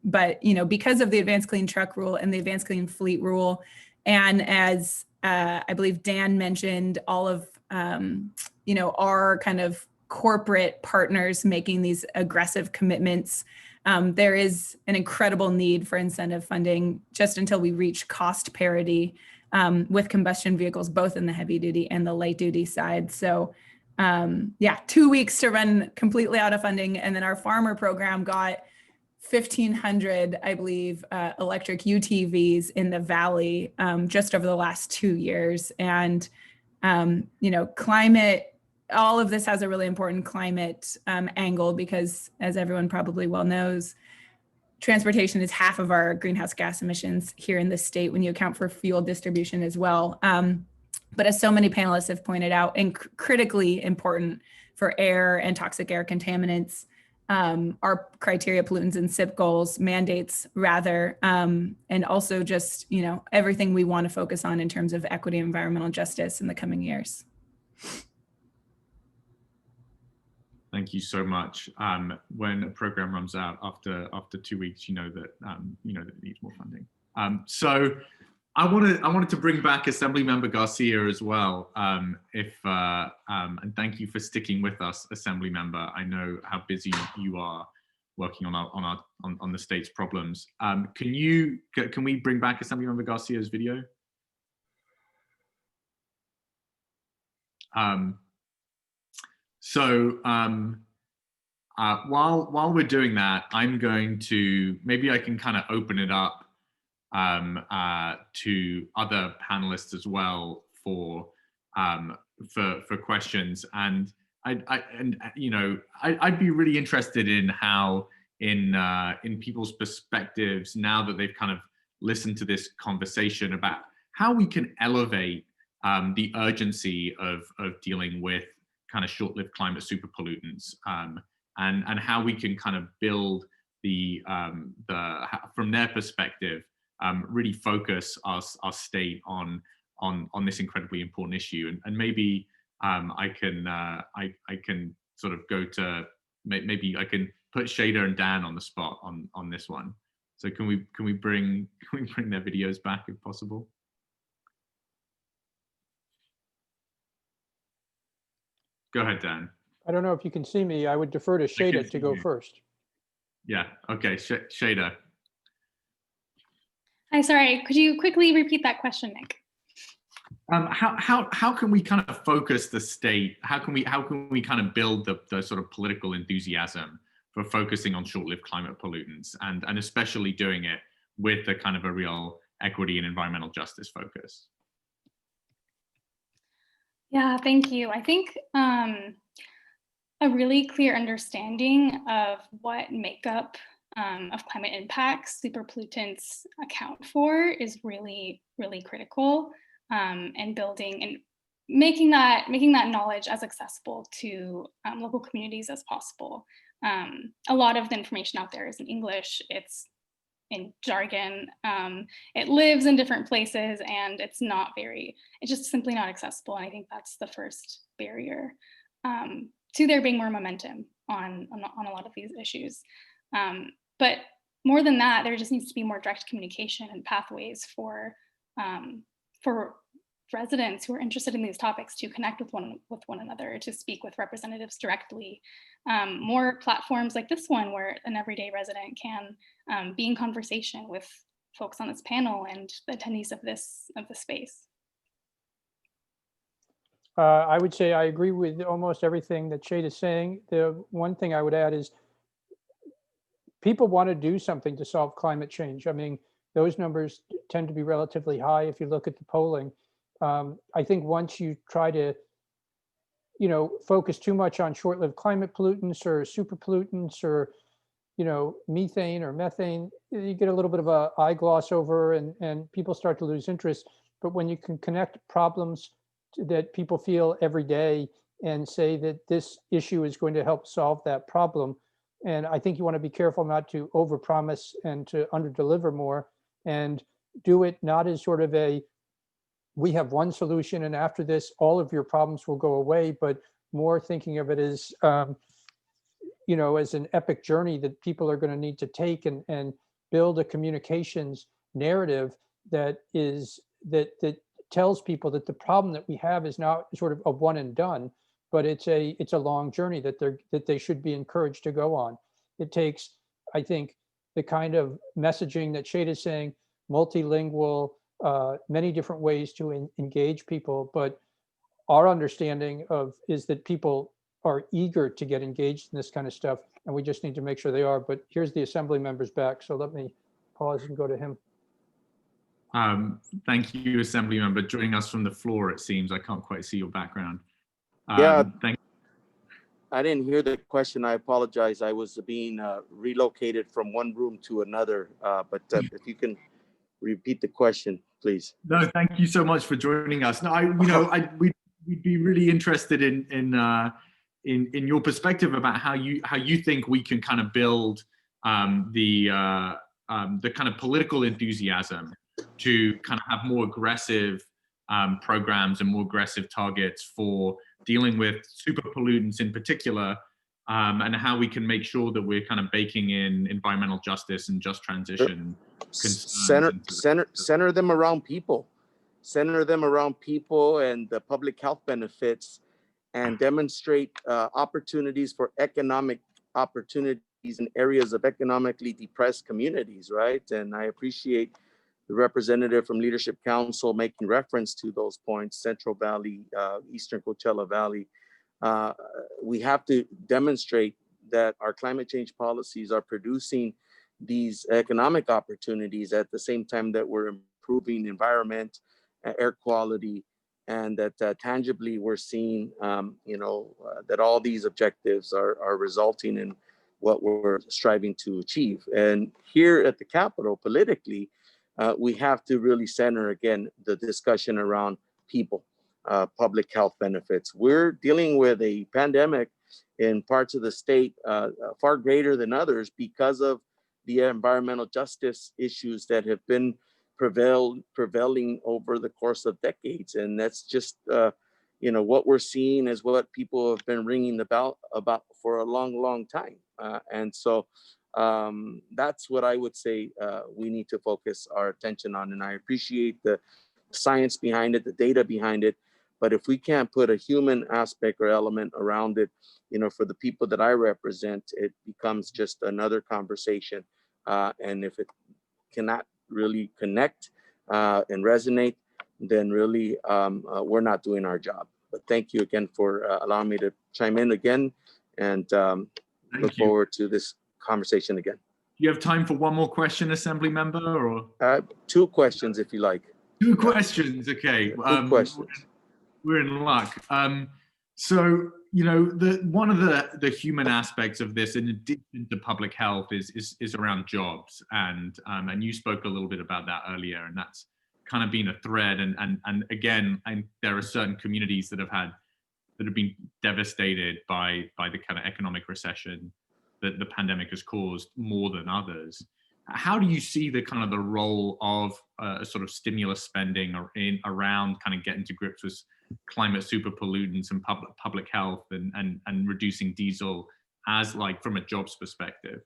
But, because of the Advanced Clean Truck Rule and the Advanced Clean Fleet Rule, and as I believe Dan mentioned, all of, our kind of corporate partners making these aggressive commitments, there is an incredible need for incentive funding just until we reach cost parity with combustion vehicles, both in the heavy duty and the light duty side. So 2 weeks to run completely out of funding. And then our farmer program got 1,500, I believe, electric UTVs in the Valley just over the last 2 years. And, climate, all of this has a really important climate angle because, as everyone probably well knows, transportation is half of our greenhouse gas emissions here in the state when you account for fuel distribution as well. But as so many panelists have pointed out, and critically important for air and toxic air contaminants, our criteria, pollutants and SIP goals, mandates rather, and also just, everything we want to focus on in terms of equity and environmental justice in the coming years. Thank you so much. When a program runs out after 2 weeks, you know that it needs more funding. So I wanted to bring back Assemblymember Garcia as well. And thank you for sticking with us, Assemblymember. I know how busy you are working on the state's problems. Can we bring back Assemblymember Garcia's video? While we're doing that, I'm going to, maybe I can kind of open it up to other panelists as well for questions. And I'd be really interested in how in people's perspectives now that they've kind of listened to this conversation about how we can elevate the urgency of dealing with kind of short-lived climate super pollutants, and how we can kind of build from their perspective, really focus our state on this incredibly important issue. And maybe I can sort of go to, maybe I can put Shada and Dan on the spot on this one. So can we bring their videos back if possible? Go ahead, Dan. I don't know if you can see me. I would defer to Shada to go first. Yeah, okay, Shada. Hi, sorry, could you quickly repeat that question, Nick? How can we kind of focus the state? How can we kind of build the sort of political enthusiasm for focusing on short-lived climate pollutants, and especially doing it with a kind of a real equity and environmental justice focus? Yeah, thank you. I think a really clear understanding of what makeup of climate impacts super pollutants account for is really, really critical, and building and making that knowledge as accessible to local communities as possible. A lot of the information out there is in English. It's in jargon. It lives in different places, and it's just simply not accessible. And I think that's the first barrier to there being more momentum on a lot of these issues. But more than that, there just needs to be more direct communication and pathways for residents who are interested in these topics to connect with one another, to speak with representatives directly. More platforms like this one, where an everyday resident can be in conversation with folks on this panel and the attendees of this space. I would say I agree with almost everything that Shade is saying. The one thing I would add is people want to do something to solve climate change. I mean, those numbers tend to be relatively high if you look at the polling. I think once you try to, focus too much on short-lived climate pollutants or super pollutants or, methane or methane, you get a little bit of a eye gloss over, and people start to lose interest. But when you can connect problems that people feel every day and say that this issue is going to help solve that problem, and I think you want to be careful not to overpromise and to underdeliver more, and do it not as sort of we have one solution and after this all of your problems will go away, but more thinking of it as as an epic journey that people are going to need to take and build a communications narrative that tells people that the problem that we have is not sort of a one and done, but it's a long journey that they should be encouraged to go on. It takes, I think, the kind of messaging that Shade is saying, multilingual, many different ways to engage people. But our understanding is that people are eager to get engaged in this kind of stuff, and we just need to make sure they are. But here's the assembly members back, so let me pause and go to him. Thank you, Assembly Member, joining us from the floor, it seems. I can't quite see your background. Yeah, I didn't hear the question. I apologize. I was being relocated from one room to another, but if you can repeat the question, please. No, thank you so much for joining us. No, we'd be really interested in your perspective about how you think we can kind of build the kind of political enthusiasm to kind of have more aggressive programs and more aggressive targets for dealing with super pollutants in particular, and how we can make sure that we're kind of baking in environmental justice and just transition. Center them around people. Center them around people and the public health benefits, and demonstrate opportunities for economic opportunities in areas of economically depressed communities, right? And I appreciate the representative from Leadership Council making reference to those points, Central Valley, Eastern Coachella Valley. We have to demonstrate that our climate change policies are producing these economic opportunities at the same time that we're improving environment, air quality, and that tangibly we're seeing, that all these objectives are resulting in what we're striving to achieve. And here at the Capitol, politically, we have to really center, again, the discussion around people, public health benefits. We're dealing with a pandemic in parts of the state far greater than others because of the environmental justice issues that have been prevailing over the course of decades. And that's just, what we're seeing is what people have been ringing about for a long, long time. And so that's what I would say we need to focus our attention on. And I appreciate the science behind it, the data behind it. But if we can't put a human aspect or element around it, for the people that I represent, it becomes just another conversation. And if it cannot really connect and resonate, then really we're not doing our job. But thank you again for allowing me to chime in again, and look forward to this conversation again. Do you have time for one more question, Assembly Member, or? 2 questions, if you like. 2 questions, okay. 2 questions. We're in luck. So, you know, one of the human aspects of this, in addition to public health, is around jobs, and you spoke a little bit about that earlier, and that's kind of been a thread. And again, there are certain communities that have been devastated by the kind of economic recession that the pandemic has caused more than others. How do you see the kind of the role of sort of stimulus spending around kind of getting to grips with climate super pollutants and public health and reducing diesel as, like, from a jobs perspective?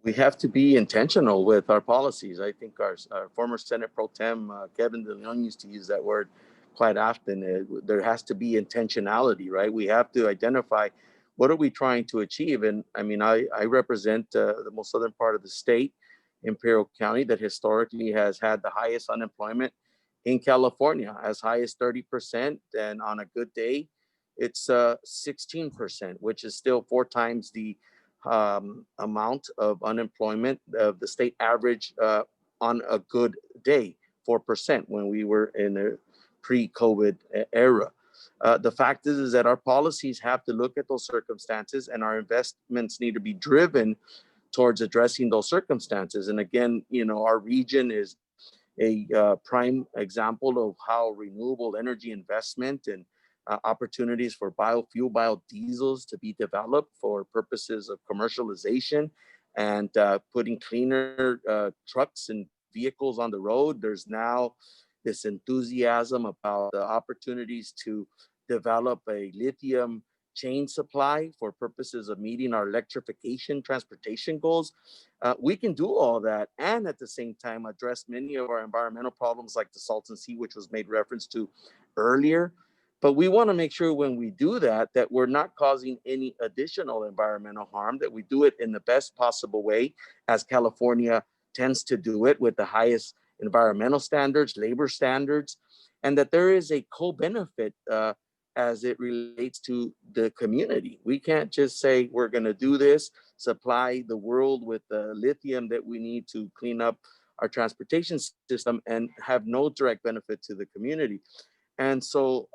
We have to be intentional with our policies. I think our former Senate Pro Tem, Kevin De Leon, used to use that word quite often. There has to be intentionality, right? We have to identify what are we trying to achieve. And I mean, I represent the most southern part of the state, Imperial County, that historically has had the highest unemployment in California, as high as 30%. And on a good day, it's 16%, which is still 4 times the amount of unemployment of the state average on a good day, 4%, when we were in a pre-COVID era. The fact is that our policies have to look at those circumstances, and our investments need to be driven towards addressing those circumstances. And again, you know, our region is a prime example of how renewable energy investment and opportunities for biofuel, biodiesels to be developed for purposes of commercialization and putting cleaner trucks and vehicles on the road. There's now this enthusiasm about the opportunities to develop a lithium chain supply for purposes of meeting our electrification transportation goals. We can do all that and at the same time address many of our environmental problems like the Salton Sea, which was made reference to earlier. But we want to make sure when we do that, that we're not causing any additional environmental harm, that we do it in the best possible way, as California tends to do it, with the highest environmental standards, labor standards, and that there is a co-benefit as it relates to the community. We can't just say we're going to do this, supply the world with the lithium that we need to clean up our transportation system, and have no direct benefit to the community. And so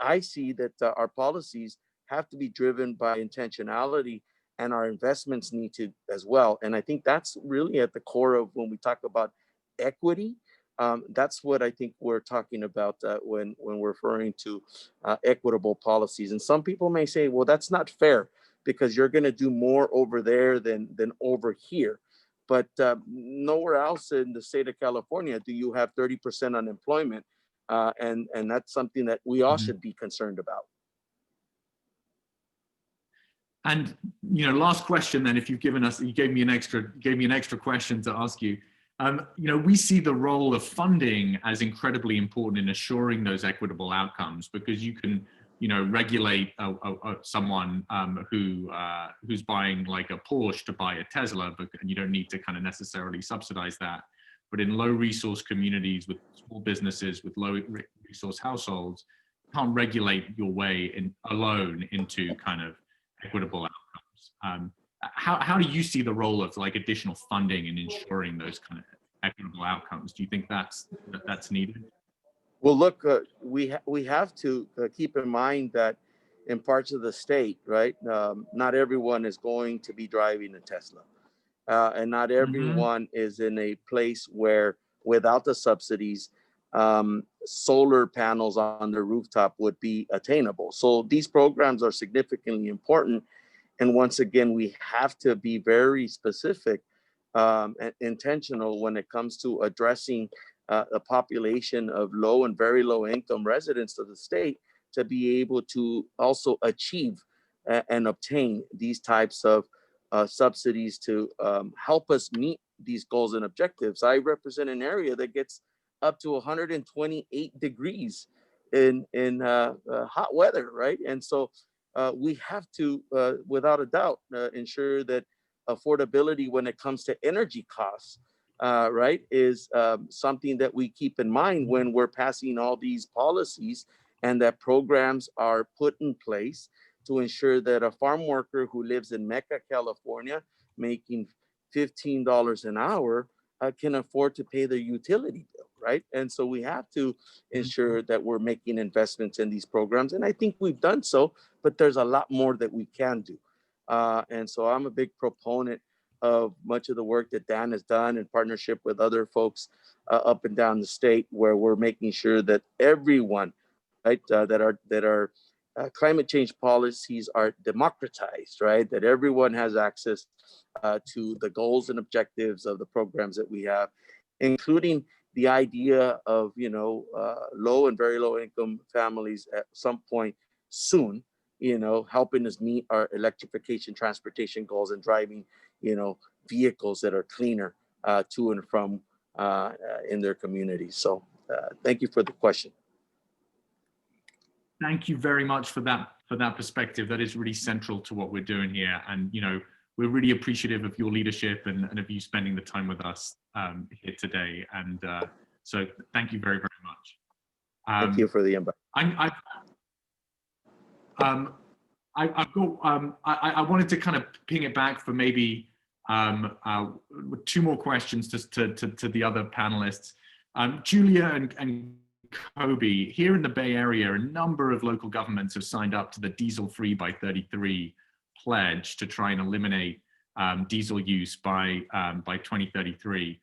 I see that our policies have to be driven by intentionality, and our investments need to as well. And I think that's really at the core of when we talk about equity. That's what I think we're talking about when we're referring to equitable policies. And some people may say, well, that's not fair because you're going to do more over there than over here. But nowhere else in the state of California do you have 30% unemployment. And that's something that we all should be concerned about. And, you know, last question then, if you gave me an extra question to ask you. You know, we see the role of funding as incredibly important in assuring those equitable outcomes, because you can, you know, regulate someone who's buying like a Porsche to buy a Tesla, and you don't need to kind of necessarily subsidize that. But in low resource communities with small businesses, with low resource households, you can't regulate your way alone into kind of equitable outcomes. How do you see the role of like additional funding in ensuring those kind of equitable outcomes? Do you think that's needed? Well, look, we have to keep in mind that in parts of the state, right, not everyone is going to be driving a Tesla. And not everyone is in a place where, without the subsidies, solar panels on the rooftop would be attainable. So these programs are significantly important. And once again, we have to be very specific and intentional when it comes to addressing a population of low and very low income residents of the state to be able to also achieve and obtain these types of subsidies to help us meet these goals and objectives. I represent an area that gets up to 128 degrees in hot weather, right? And so we have to, without a doubt, ensure that affordability when it comes to energy costs right, is something that we keep in mind when we're passing all these policies, and that programs are put in place to ensure that a farm worker who lives in Mecca, California, making $15 an hour can afford to pay their utility bill, right? And so we have to ensure that we're making investments in these programs. And I think we've done so, but there's a lot more that we can do. And so I'm a big proponent of much of the work that Dan has done in partnership with other folks up and down the state, where we're making sure that everyone, right, that our climate change policies are democratized, right? That everyone has access to the goals and objectives of the programs that we have, including the idea of, low and very low income families at some point soon, helping us meet our electrification transportation goals and driving, vehicles that are cleaner to and from in their communities. So thank you for the question. Thank you very much for that perspective. That is really central to what we're doing here. And, we're really appreciative of your leadership and of you spending the time with us here today. And so thank you very, very much. Thank you for the invite. I wanted to kind of ping it back for maybe two more questions to the other panelists. Julia and Kobe, here in the Bay Area, a number of local governments have signed up to the Diesel Free by 33 pledge to try and eliminate diesel use by 2033.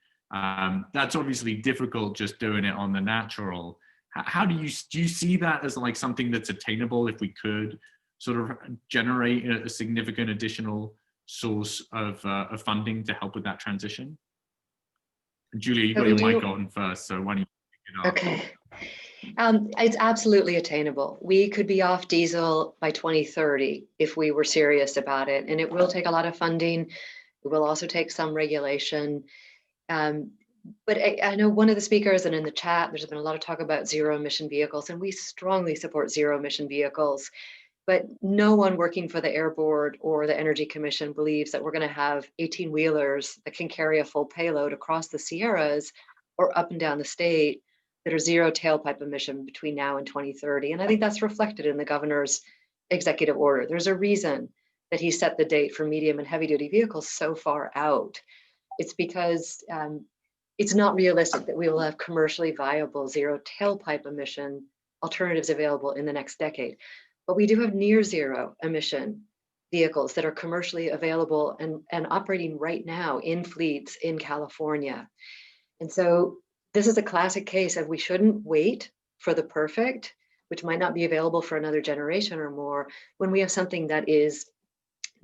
That's obviously difficult just doing it on the natural. How do you see that as like something that's attainable if we could sort of generate a significant additional source of funding to help with that transition? Julia, you got your mic on first, so why don't you pick it up? Okay. It's absolutely attainable. We could be off diesel by 2030 if we were serious about it. And it will take a lot of funding. It will also take some regulation. But I know one of the speakers and in the chat, there's been a lot of talk about zero emission vehicles, and we strongly support zero emission vehicles. But no one working for the Air Board or the Energy Commission believes that we're going to have 18-wheelers that can carry a full payload across the Sierras or up and down the state that are zero tailpipe emission between now and 2030. And I think that's reflected in the governor's executive order. There's a reason that he set the date for medium and heavy duty vehicles so far out. It's because it's not realistic that we will have commercially viable zero tailpipe emission alternatives available in the next decade. But we do have near zero emission vehicles that are commercially available and operating right now in fleets in California. And so this is a classic case of we shouldn't wait for the perfect, which might not be available for another generation or more, when we have something that is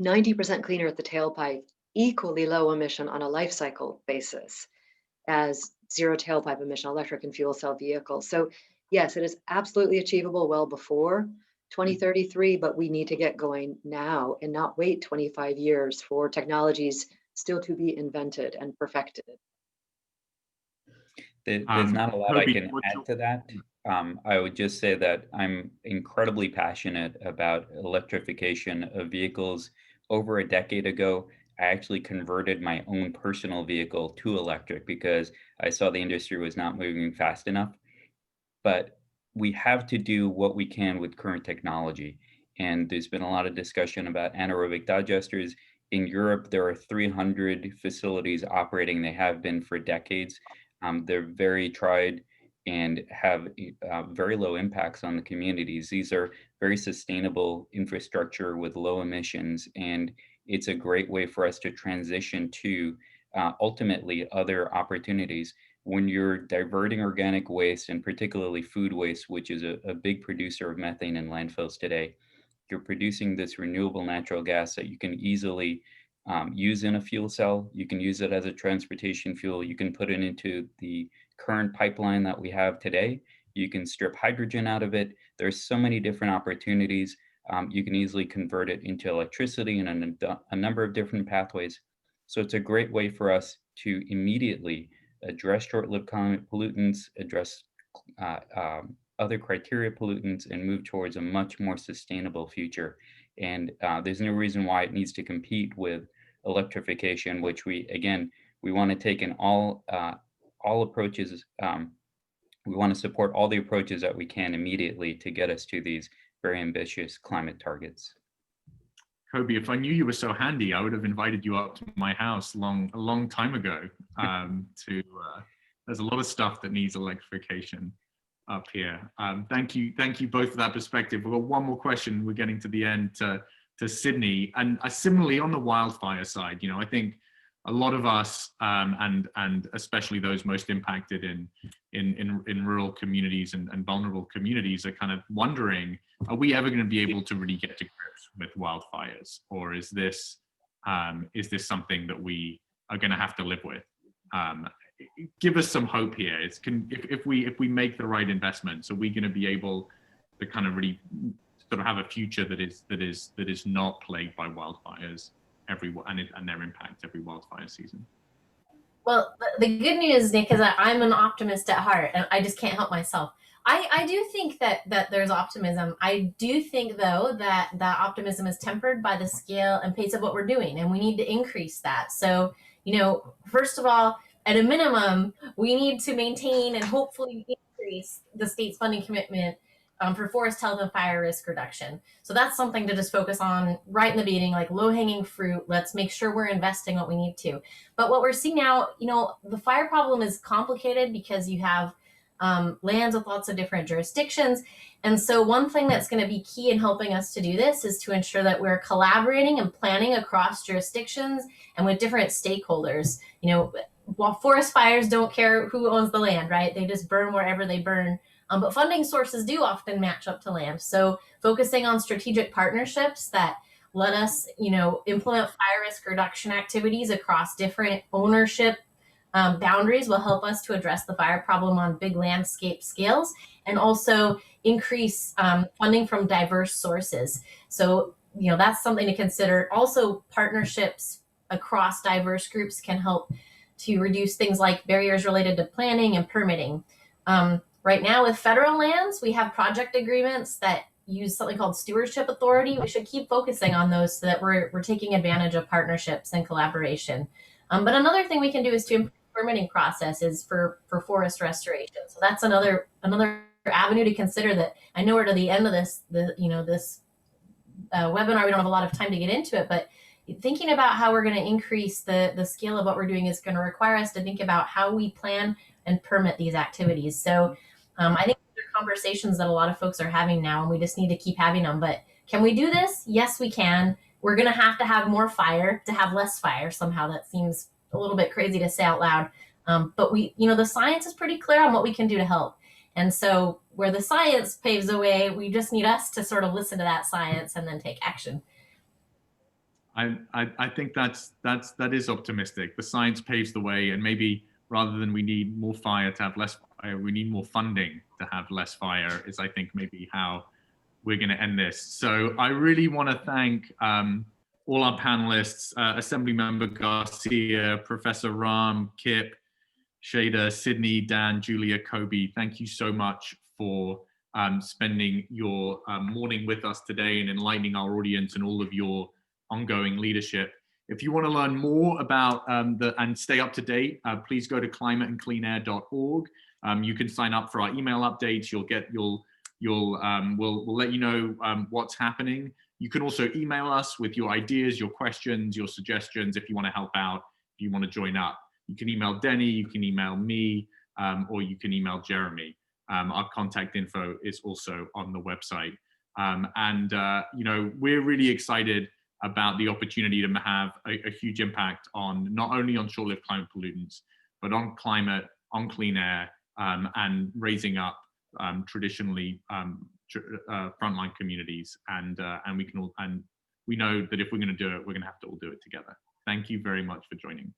90% cleaner at the tailpipe, equally low emission on a life cycle basis as zero tailpipe emission electric and fuel cell vehicles. So yes, it is absolutely achievable well before 2033, but we need to get going now and not wait 25 years for technologies still to be invented and perfected. There's not a lot I can add to that. I would just say that I'm incredibly passionate about electrification of vehicles. Over a decade ago, I actually converted my own personal vehicle to electric because I saw the industry was not moving fast enough. But we have to do what we can with current technology. And there's been a lot of discussion about anaerobic digesters. In Europe, there are 300 facilities operating. They have been for decades. They're very tried and have very low impacts on the communities. These are very sustainable infrastructure with low emissions, and it's a great way for us to transition to ultimately other opportunities. When you're diverting organic waste, and particularly food waste, which is a big producer of methane in landfills today, you're producing this renewable natural gas that you can easily use in a fuel cell. You can use it as a transportation fuel. You can put it into the current pipeline that we have today. You can strip hydrogen out of it. There's so many different opportunities. You can easily convert it into electricity in a number of different pathways. So it's a great way for us to immediately address short-lived climate pollutants, address other criteria pollutants, and move towards a much more sustainable future. And there's no reason why it needs to compete with electrification, which we We want to take in all approaches. We want to support all the approaches that we can immediately to get us to these very ambitious climate targets. Kobe, if I knew you were so handy, I would have invited you up to my house a long time ago. There's a lot of stuff that needs electrification up here. Thank you both for that perspective. We've got one more question. We're getting to the end to Sydney, and similarly on the wildfire side. You know, I think a lot of us, and especially those most impacted in rural communities and vulnerable communities, are kind of wondering, are we ever going to be able to really get to grips with wildfires, or is this something that we are going to have to live with? Give us some hope here. If we make the right investments, are we going to be able to kind of really sort of have a future that is not plagued by wildfires and their impact every wildfire season? Well, the good news, Nick, is that I'm an optimist at heart, and I just can't help myself. I do think that there's optimism. I do think, though, that optimism is tempered by the scale and pace of what we're doing, and we need to increase that. So, you know, first of all, at a minimum, we need to maintain and hopefully increase the state's funding commitment for forest health and fire risk reduction. So that's something to just focus on right in the beginning, like low-hanging fruit. Let's make sure we're investing what we need to. But what we're seeing now, you know, the fire problem is complicated because you have lands with lots of different jurisdictions. And so one thing that's going to be key in helping us to do this is to ensure that we're collaborating and planning across jurisdictions and with different stakeholders. You know, while forest fires don't care who owns the land, right? They just burn wherever they burn. But funding sources do often match up to land. So focusing on strategic partnerships that let us, you know, implement fire risk reduction activities across different ownership boundaries will help us to address the fire problem on big landscape scales, and also increase funding from diverse sources. So, you know, that's something to consider. Also, partnerships across diverse groups can help to reduce things like barriers related to planning and permitting. Right now with federal lands, we have project agreements that use something called stewardship authority. We should keep focusing on those so that we're taking advantage of partnerships and collaboration. But another thing we can do is to improve permitting processes for forest restoration. So that's another avenue to consider. That I know we're to the end of this webinar. We don't have a lot of time to get into it, but thinking about how we're going to increase the scale of what we're doing is going to require us to think about how we plan and permit these activities. So I think these are conversations that a lot of folks are having now, and we just need to keep having them. But can we do this? Yes, we can. We're going to have more fire to have less fire. Somehow that seems a little bit crazy to say out loud. But the science is pretty clear on what we can do to help. And so where the science paves the way, we just need us to sort of listen to that science and then take action. I think that is optimistic. The science paves the way, and maybe rather than we need more fire to have less fire, we need more funding to have less fire, is I think maybe how we're going to end this. So I really want to thank all our panelists, Assemblymember Garcia, Professor Ram, Kip, Shada, Sydney, Dan, Julia, Kobe. Thank you so much for spending your morning with us today and enlightening our audience and all of your ongoing leadership. If you want to learn more about and stay up to date, please go to climateandcleanair.org. You can sign up for our email updates. We'll let you know what's happening. You can also email us with your ideas, your questions, your suggestions if you want to help out, if you want to join up. You can email Denny, you can email me, or you can email Jeremy. Our contact info is also on the website. We're really excited about the opportunity to have a huge impact on not only on short-lived climate pollutants, but on climate, on clean air, and raising up traditionally frontline communities. And we know that if we're going to do it, we're going to have to all do it together. Thank you very much for joining.